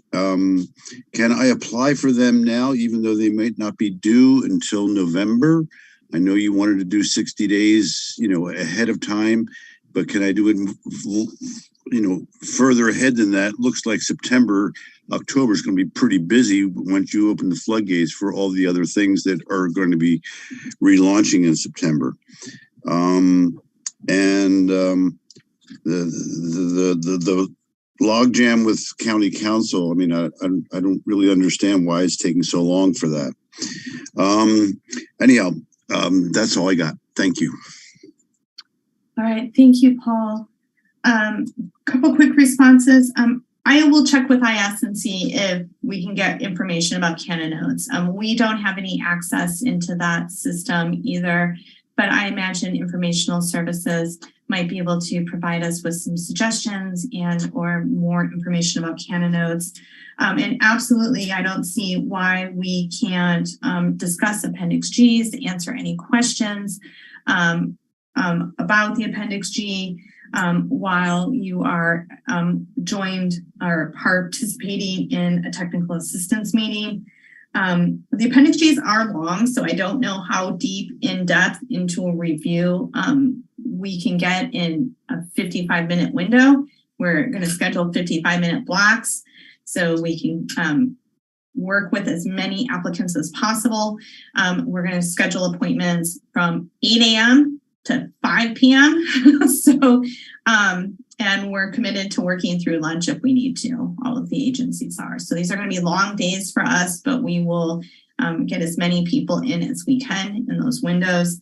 can I apply for them now, even though they might not be due until November? I know you wanted to do 60 days, ahead of time, but can I do it, further ahead than that? Looks like October is going to be pretty busy once you open the floodgates for all the other things that are going to be relaunching in September. The logjam with county council. I mean, I don't really understand why it's taking so long for that. Anyhow. That's all I got. Thank you. All right. Thank you, Paul. Couple quick responses. I will check with IS and see if we can get information about Canada Notes. We don't have any access into that system either, but I imagine informational services might be able to provide us with some suggestions or more information about Canada Notes. And absolutely, I don't see why we can't discuss Appendix Gs, answer any questions about the Appendix G while you are joined or participating in a technical assistance meeting. The Appendix Gs are long, so I don't know how deep in depth into a review we can get in a 55-minute window. We're going to schedule 55-minute blocks so we can work with as many applicants as possible. We're going to schedule appointments from 8 a.m. to 5 p.m. And we're committed to working through lunch if we need to. All of the agencies are. So these are going to be long days for us, but we will get as many people in as we can in those windows.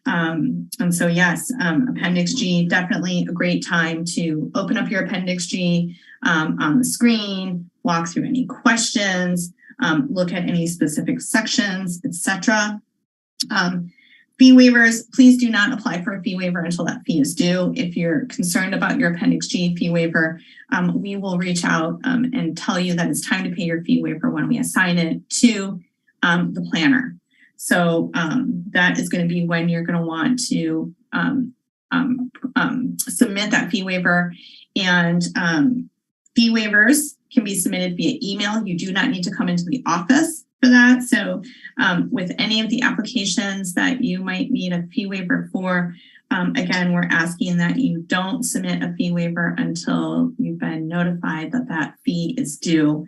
And so, yes, Appendix G, definitely a great time to open up your Appendix G on the screen, walk through any questions, look at any specific sections, etc. Fee waivers, please do not apply for a fee waiver until that fee is due. If you're concerned about your Appendix G fee waiver, we will reach out and tell you that it's time to pay your fee waiver when we assign it to the planner. So that is going to be when you're going to want to submit that fee waiver. And fee waivers can be submitted via email. You do not need to come into the office for that. So with any of the applications that you might need a fee waiver for, again, we're asking that you don't submit a fee waiver until you've been notified that that fee is due.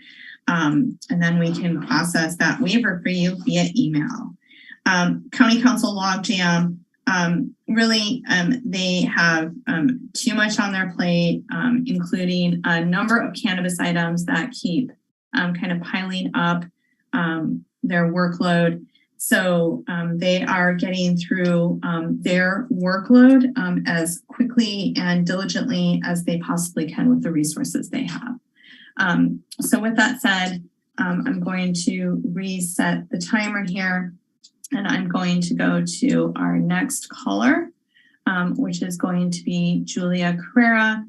And then we can process that waiver for you via email. County Council logjam, really, they have too much on their plate, including a number of cannabis items that keep kind of piling up their workload. So they are getting through their workload as quickly and diligently as they possibly can with the resources they have. So with that said, I'm going to reset the timer here, and I'm going to go to our next caller, which is going to be Julia Carrera,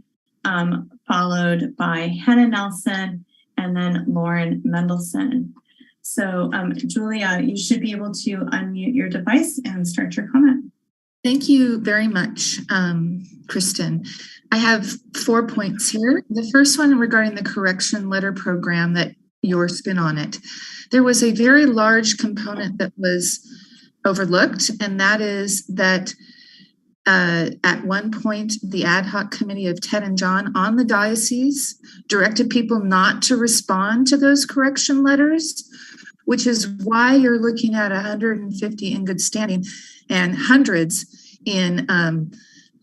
followed by Hannah Nelson, and then Lauren Mendelson. So Julia, you should be able to unmute your device and start your comment. Thank you very much, Kristen. I have 4 points here. The first one regarding the correction letter program, that your spin on it. There was a very large component that was overlooked, and that is that at one point, the ad hoc committee of Ted and John on the diocese directed people not to respond to those correction letters, which is why you're looking at 150 in good standing and hundreds in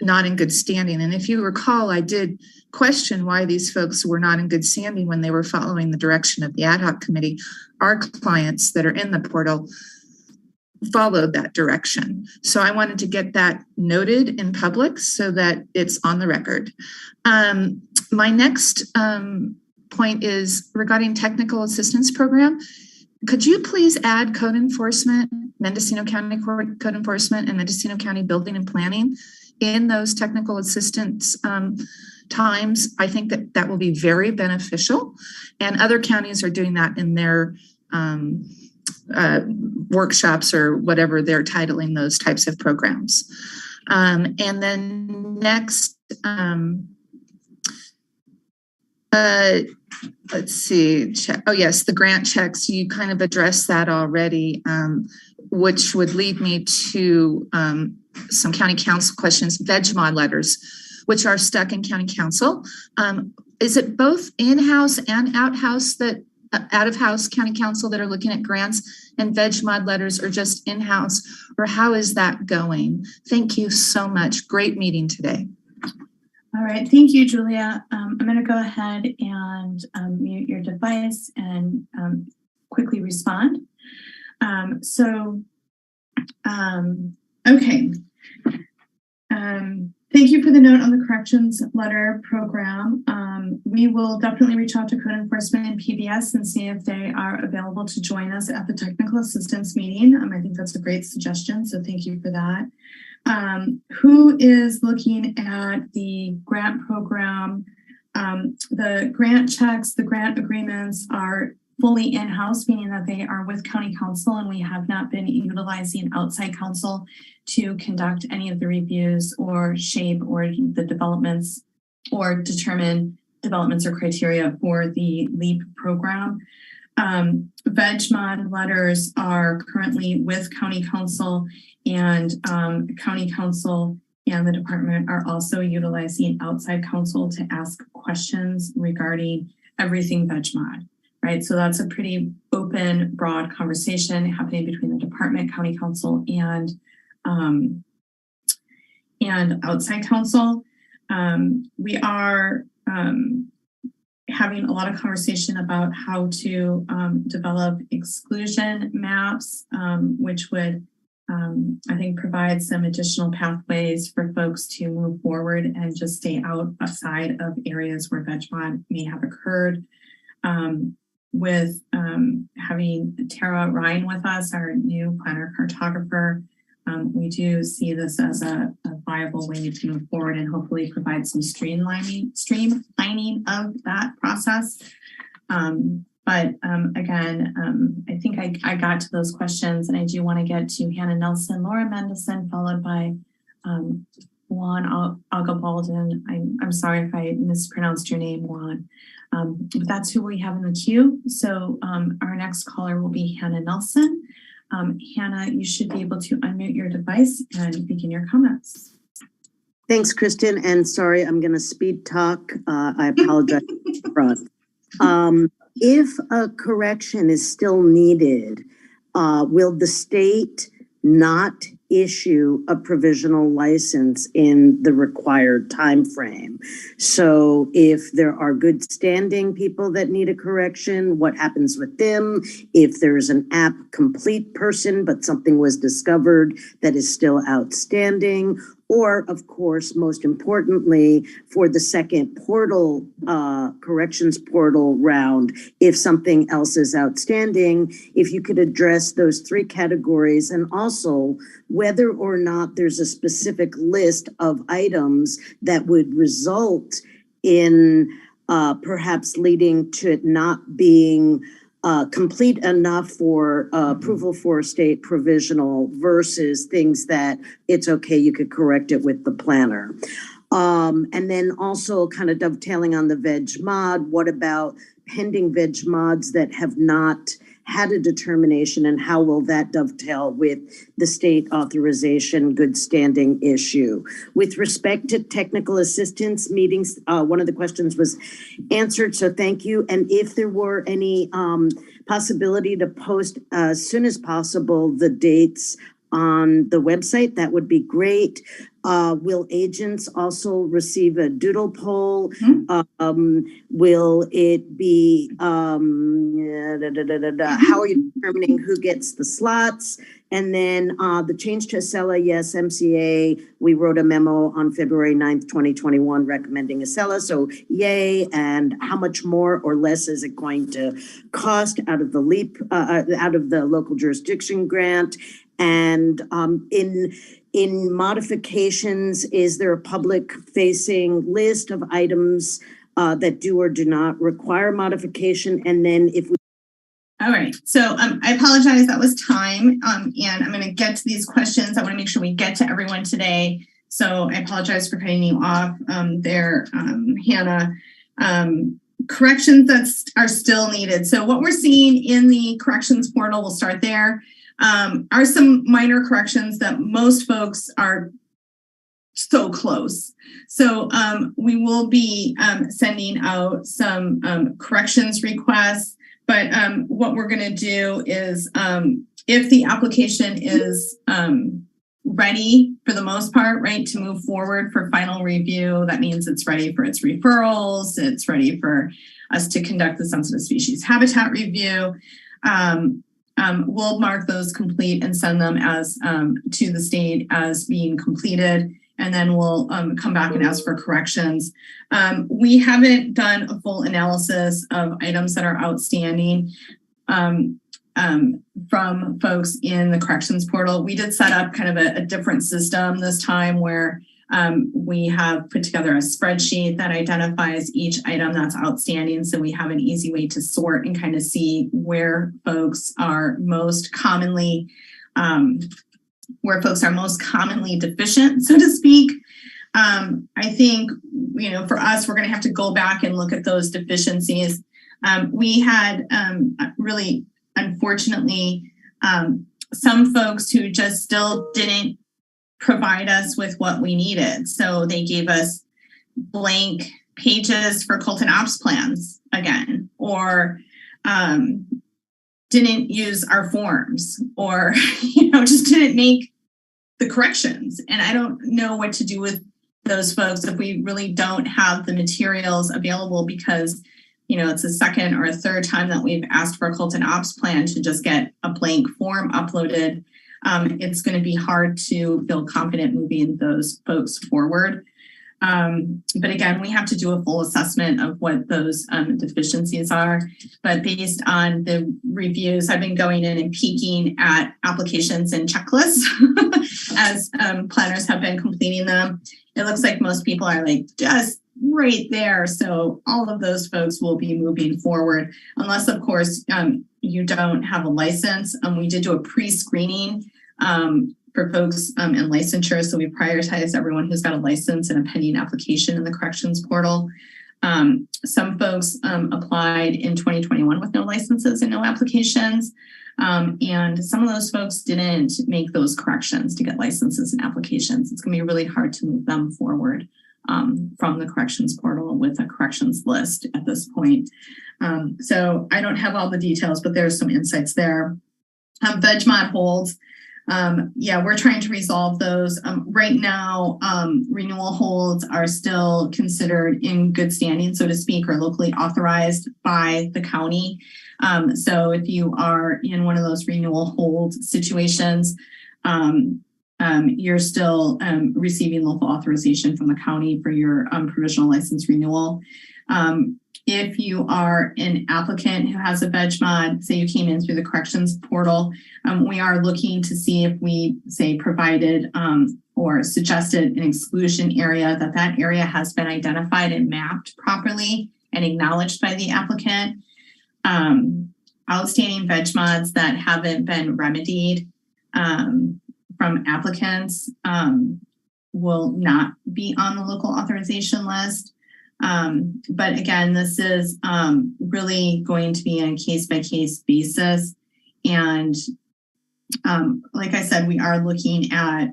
not in good standing. And if you recall, I did question why these folks were not in good standing when they were following the direction of the ad hoc committee. Our clients that are in the portal followed that direction. So I wanted to get that noted in public so that it's on the record. My next point is regarding technical assistance program. Could you please add code enforcement, Mendocino County Code Enforcement and Mendocino County Building and Planning in those technical assistance times? I think that that will be very beneficial, and other counties are doing that in their workshops or whatever they're titling those types of programs. And then next, let's see. Oh, yes, the grant checks. You kind of addressed that already, which would lead me to some county council questions. VegMod letters, which are stuck in county council. Is it both in-house and out-house that out-of-house county council that are looking at grants and VegMod letters, or just in-house, or how is that going? Thank you so much. Great meeting today. All right, thank you, Julia. I'm going to go ahead and mute your device and quickly respond. Okay. Thank you for the note on the corrections letter program. We will definitely reach out to code enforcement and PBS and see if they are available to join us at the technical assistance meeting. I think that's a great suggestion, so thank you for that. Who is looking at the grant program? The grant checks, the grant agreements are fully in-house, meaning that they are with county council, and we have not been utilizing outside counsel to conduct any of the reviews or shape or the developments or determine developments or criteria for the LEAP program. VegMod letters are currently with county council, and county council and the department are also utilizing outside counsel to ask questions regarding everything VegMod. Right, so that's a pretty open, broad conversation happening between the department, county council, and outside counsel. We are having a lot of conversation about how to develop exclusion maps, which would, I think, provide some additional pathways for folks to move forward and just stay outside of areas where VegMod may have occurred. With having Tara Ryan with us, our new planner cartographer, we do see this as a viable way to move forward and hopefully provide some streamlining of that process. Again, I think I got to those questions, and I do want to get to Hannah Nelson, Laura Mendelssohn, followed by Juan Agabaldin. I'm sorry if I mispronounced your name, Juan. But that's who we have in the queue. So our next caller will be Hannah Nelson. Hannah, you should be able to unmute your device and begin your comments. Thanks, Kristen. And sorry, I'm going to speed talk. I apologize front. If a correction is still needed, will the state not issue a provisional license in the required time frame? So if there are good standing people that need a correction, what happens with them? If there's an app complete person, but something was discovered that is still outstanding, or of course, most importantly, for the second portal, corrections portal round, if something else is outstanding, if you could address those three categories, and also whether or not there's a specific list of items that would result in perhaps leading to it not being complete enough for approval for a state provisional versus things that it's okay, you could correct it with the planner. And then also kind of dovetailing on the veg mod, what about pending veg mods that have not had a determination, and how will that dovetail with the state authorization good standing issue? With respect to technical assistance meetings, one of the questions was answered, so thank you. And if there were any possibility to post as soon as possible the dates on the website, that would be great. Will agents also receive a doodle poll? Will it be, how are you determining who gets the slots? And then the change to Asella, yes, MCA, we wrote a memo on February 9th, 2021 recommending Asella, so yay. And how much more or less is it going to cost out of the LEAP, out of the local jurisdiction grant? And in modifications, is there a public facing list of items that do or do not require modification? And then if we... All right, so I apologize, that was time, and I'm gonna get to these questions. I wanna make sure we get to everyone today. So I apologize for cutting you off there, Hannah. Corrections that are still needed. So what we're seeing in the corrections portal, we'll start there, are some minor corrections that most folks are so close. So we will be sending out some corrections requests, but what we're going to do is if the application is ready for the most part, right, to move forward for final review, that means it's ready for its referrals, it's ready for us to conduct the sensitive species habitat review. We'll mark those complete and send them as to the state as being completed, and then we'll come back and ask for corrections. We haven't done a full analysis of items that are outstanding from folks in the corrections portal. We did set up kind of a different system this time where we have put together a spreadsheet that identifies each item that's outstanding. So we have an easy way to sort and kind of see where folks are most commonly, deficient, so to speak. I think, you know, for us, we're going to have to go back and look at those deficiencies. We had really, unfortunately, some folks who just still didn't provide us with what we needed. So they gave us blank pages for Colton Ops plans again, or didn't use our forms, or, you know, just didn't make the corrections. And I don't know what to do with those folks if we really don't have the materials available, because, you know, it's the second or third time that we've asked for a Colton Ops plan to just get a blank form uploaded. It's going to be hard to feel confident moving those folks forward. But again, we have to do a full assessment of what those deficiencies are. But based on the reviews, I've been going in and peeking at applications and checklists as planners have been completing them. It looks like most people are like just right there. So all of those folks will be moving forward, unless of course you don't have a license. We did do a pre-screening for folks in licensure. So we prioritize everyone who's got a license and a pending application in the corrections portal. Some folks applied in 2021 with no licenses and no applications. And some of those folks didn't make those corrections to get licenses and applications. It's gonna be really hard to move them forward from the corrections portal with a corrections list at this point. So I don't have all the details, but there's some insights there. VegMod holds. Yeah, we're trying to resolve those. Right now, renewal holds are still considered in good standing, so to speak, or locally authorized by the county. So if you are in one of those renewal hold situations, you're still receiving local authorization from the county for your provisional license renewal. If you are an applicant who has a VegMod, say you came in through the corrections portal, we are looking to see if we say provided or suggested an exclusion area, that area has been identified and mapped properly and acknowledged by the applicant. Outstanding VegMods that haven't been remedied from applicants will not be on the local authorization list. But again, this is really going to be on a case-by-case basis. And like I said, we are looking at,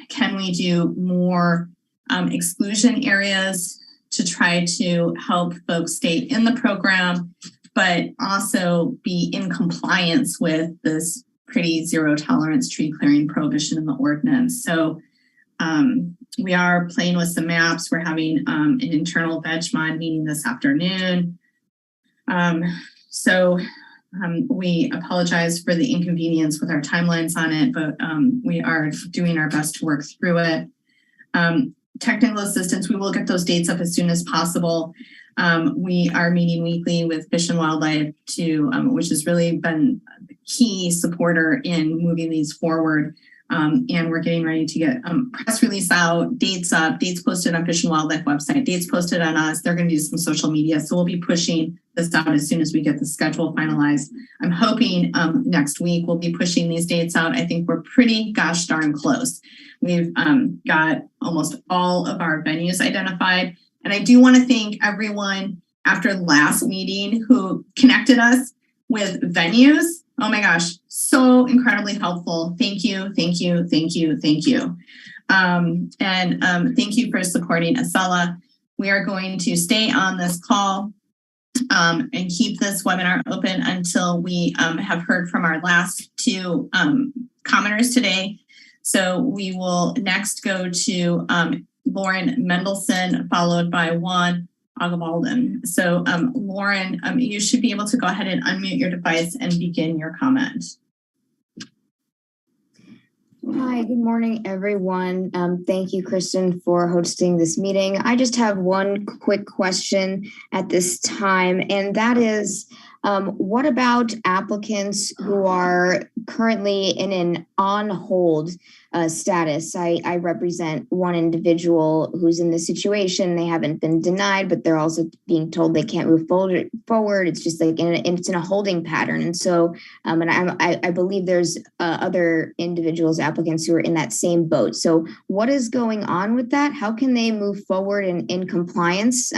can we do more exclusion areas to try to help folks stay in the program, but also be in compliance with this pretty zero tolerance tree clearing prohibition in the ordinance. So we are playing with some maps. We're having an internal VegMod meeting this afternoon. We apologize for the inconvenience with our timelines on it, but we are doing our best to work through it. Technical assistance, we will get those dates up as soon as possible. We are meeting weekly with Fish and Wildlife which has really been a key supporter in moving these forward. And we're getting ready to get press release out, dates up, dates posted on Fish and Wildlife website, dates posted on us. They're going to do some social media. So we'll be pushing this out as soon as we get the schedule finalized. I'm hoping next week we'll be pushing these dates out. I think we're pretty gosh darn close. We've got almost all of our venues identified. And I do want to thank everyone after the last meeting who connected us with venues. Oh my gosh, so incredibly helpful. Thank you, thank you, thank you, thank you. And thank you for supporting Asella. We are going to stay on this call and keep this webinar open until we have heard from our last two commenters today. So we will next go to Lauren Mendelson, followed by Juan Agabaldon. So Lauren, you should be able to go ahead and unmute your device and begin your comment. Hi, good morning, everyone. Thank you, Kristen, for hosting this meeting. I just have one quick question at this time, and that is, what about applicants who are currently in an on-hold status? I represent one individual who's in this situation. They haven't been denied, but they're also being told they can't move forward. It's just like it's in a holding pattern. And so, I believe there's other individuals, applicants who are in that same boat. So what is going on with that? How can they move forward in compliance?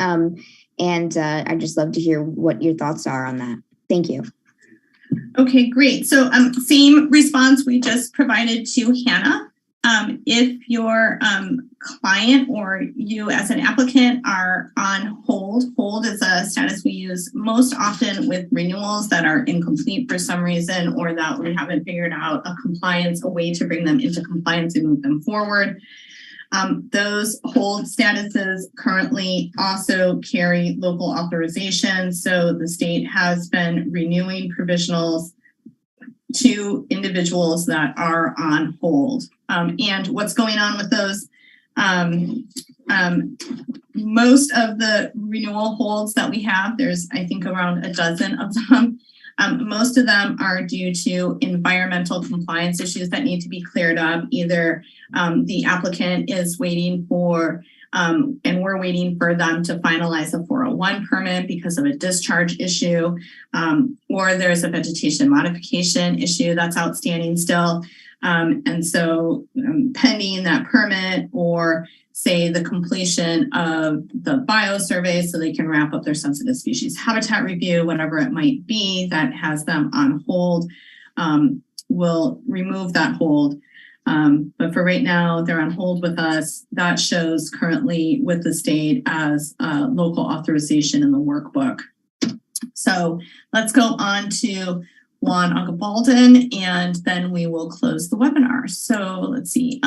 And I'd just love to hear what your thoughts are on that. Thank you. Okay, great. So same response we just provided to Hannah. If your client or you as an applicant are on hold is a status we use most often with renewals that are incomplete for some reason, or that we haven't figured out a way to bring them into compliance and move them forward. Those hold statuses currently also carry local authorization. So the state has been renewing provisionals to individuals that are on hold. And what's going on with those Most of the renewal holds that we have, there's I think around a dozen of them. Most of them are due to environmental compliance issues that need to be cleared up. Either the applicant is waiting for, and we're waiting for them to finalize a 401 permit because of a discharge issue, or there's a vegetation modification issue that's outstanding still. And so pending that permit, or say the completion of the biosurvey so they can wrap up their sensitive species habitat review, whatever it might be that has them on hold, we'll remove that hold. But for right now, they're on hold with us. That shows currently with the state as local authorization in the workbook. So let's go on to Juan Agabaldon, and then we will close the webinar. So let's see.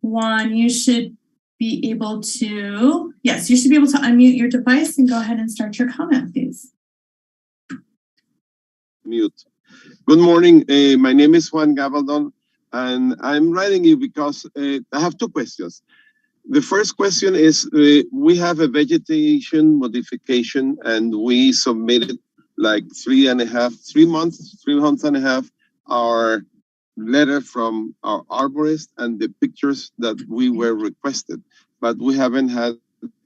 Juan, you should be able to, yes, you should be able to unmute your device and go ahead and start your comment, please. Mute. Good morning. My name is Juan Gabaldon, and I'm writing you because I have two questions. The first question is, we have a vegetation modification, and we submitted like 3 months and a half, our letter from our arborist and the pictures that we were requested, but we haven't had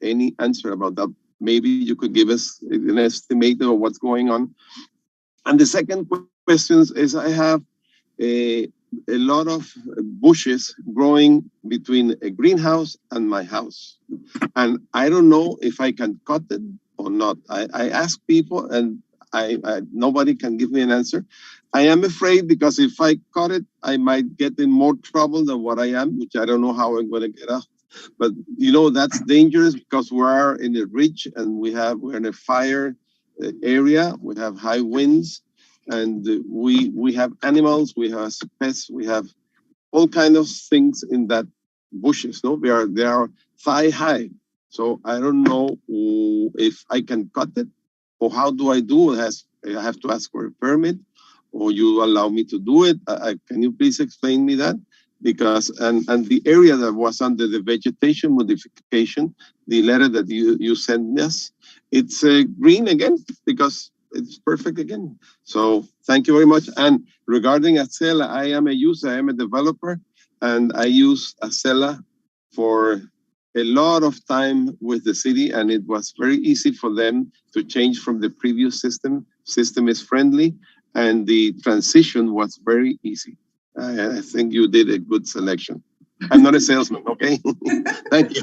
any answer about that. Maybe you could give us an estimate of what's going on. And the second question is, I have a lot of bushes growing between a greenhouse and my house, and I don't know if I can cut it or not. I ask people, and nobody can give me an answer. I am afraid because if I cut it, I might get in more trouble than what I am, which I don't know how I'm going to get out. But you know, that's dangerous because we are in a ridge, and we're in a fire area. We have high winds, and we have animals, we have pests, we have all kinds of things in that bushes. No, they are thigh high. So I don't know if I can cut it, or how do I do it? I have to ask for a permit, or you allow me to do it? Can you please explain me that? Because, and the area that was under the vegetation modification, the letter that you sent us, it's green again, because it's perfect again. So thank you very much. And regarding Asella, I am a developer, and I use Asella for a lot of time with the city, and it was very easy for them to change from the previous system. System is friendly, and the transition was very easy. I think you did a good selection. I'm not a salesman, okay? Thank you.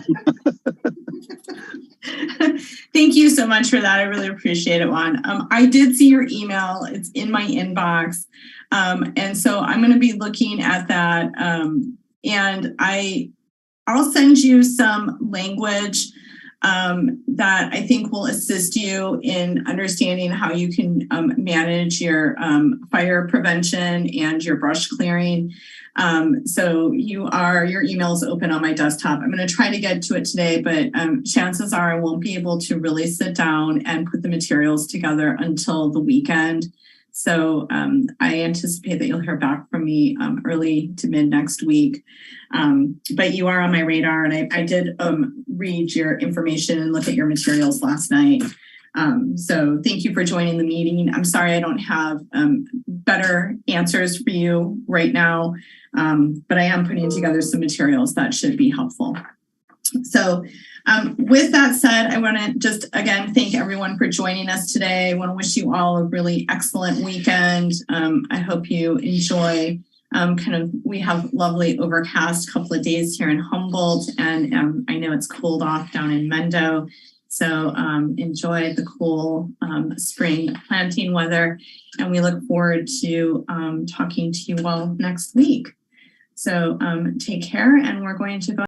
Thank you so much for that. I really appreciate it, Juan. I did see your email. It's in my inbox. And so I'm going to be looking at that. And I'll send you some language that I think will assist you in understanding how you can manage your fire prevention and your brush clearing. So your email is open on my desktop. I'm going to try to get to it today, but chances are I won't be able to really sit down and put the materials together until the weekend. So I anticipate that you'll hear back from me early to mid next week. But you are on my radar, and I did read your information and look at your materials last night. So thank you for joining the meeting. I'm sorry I don't have better answers for you right now, but I am putting together some materials that should be helpful. So with that said, I want to just again thank everyone for joining us today. I want to wish you all a really excellent weekend. I hope you enjoy we have lovely overcast couple of days here in Humboldt, and I know it's cooled off down in Mendo. So enjoy the cool spring planting weather, and we look forward to talking to you all next week. So take care, and we're going to go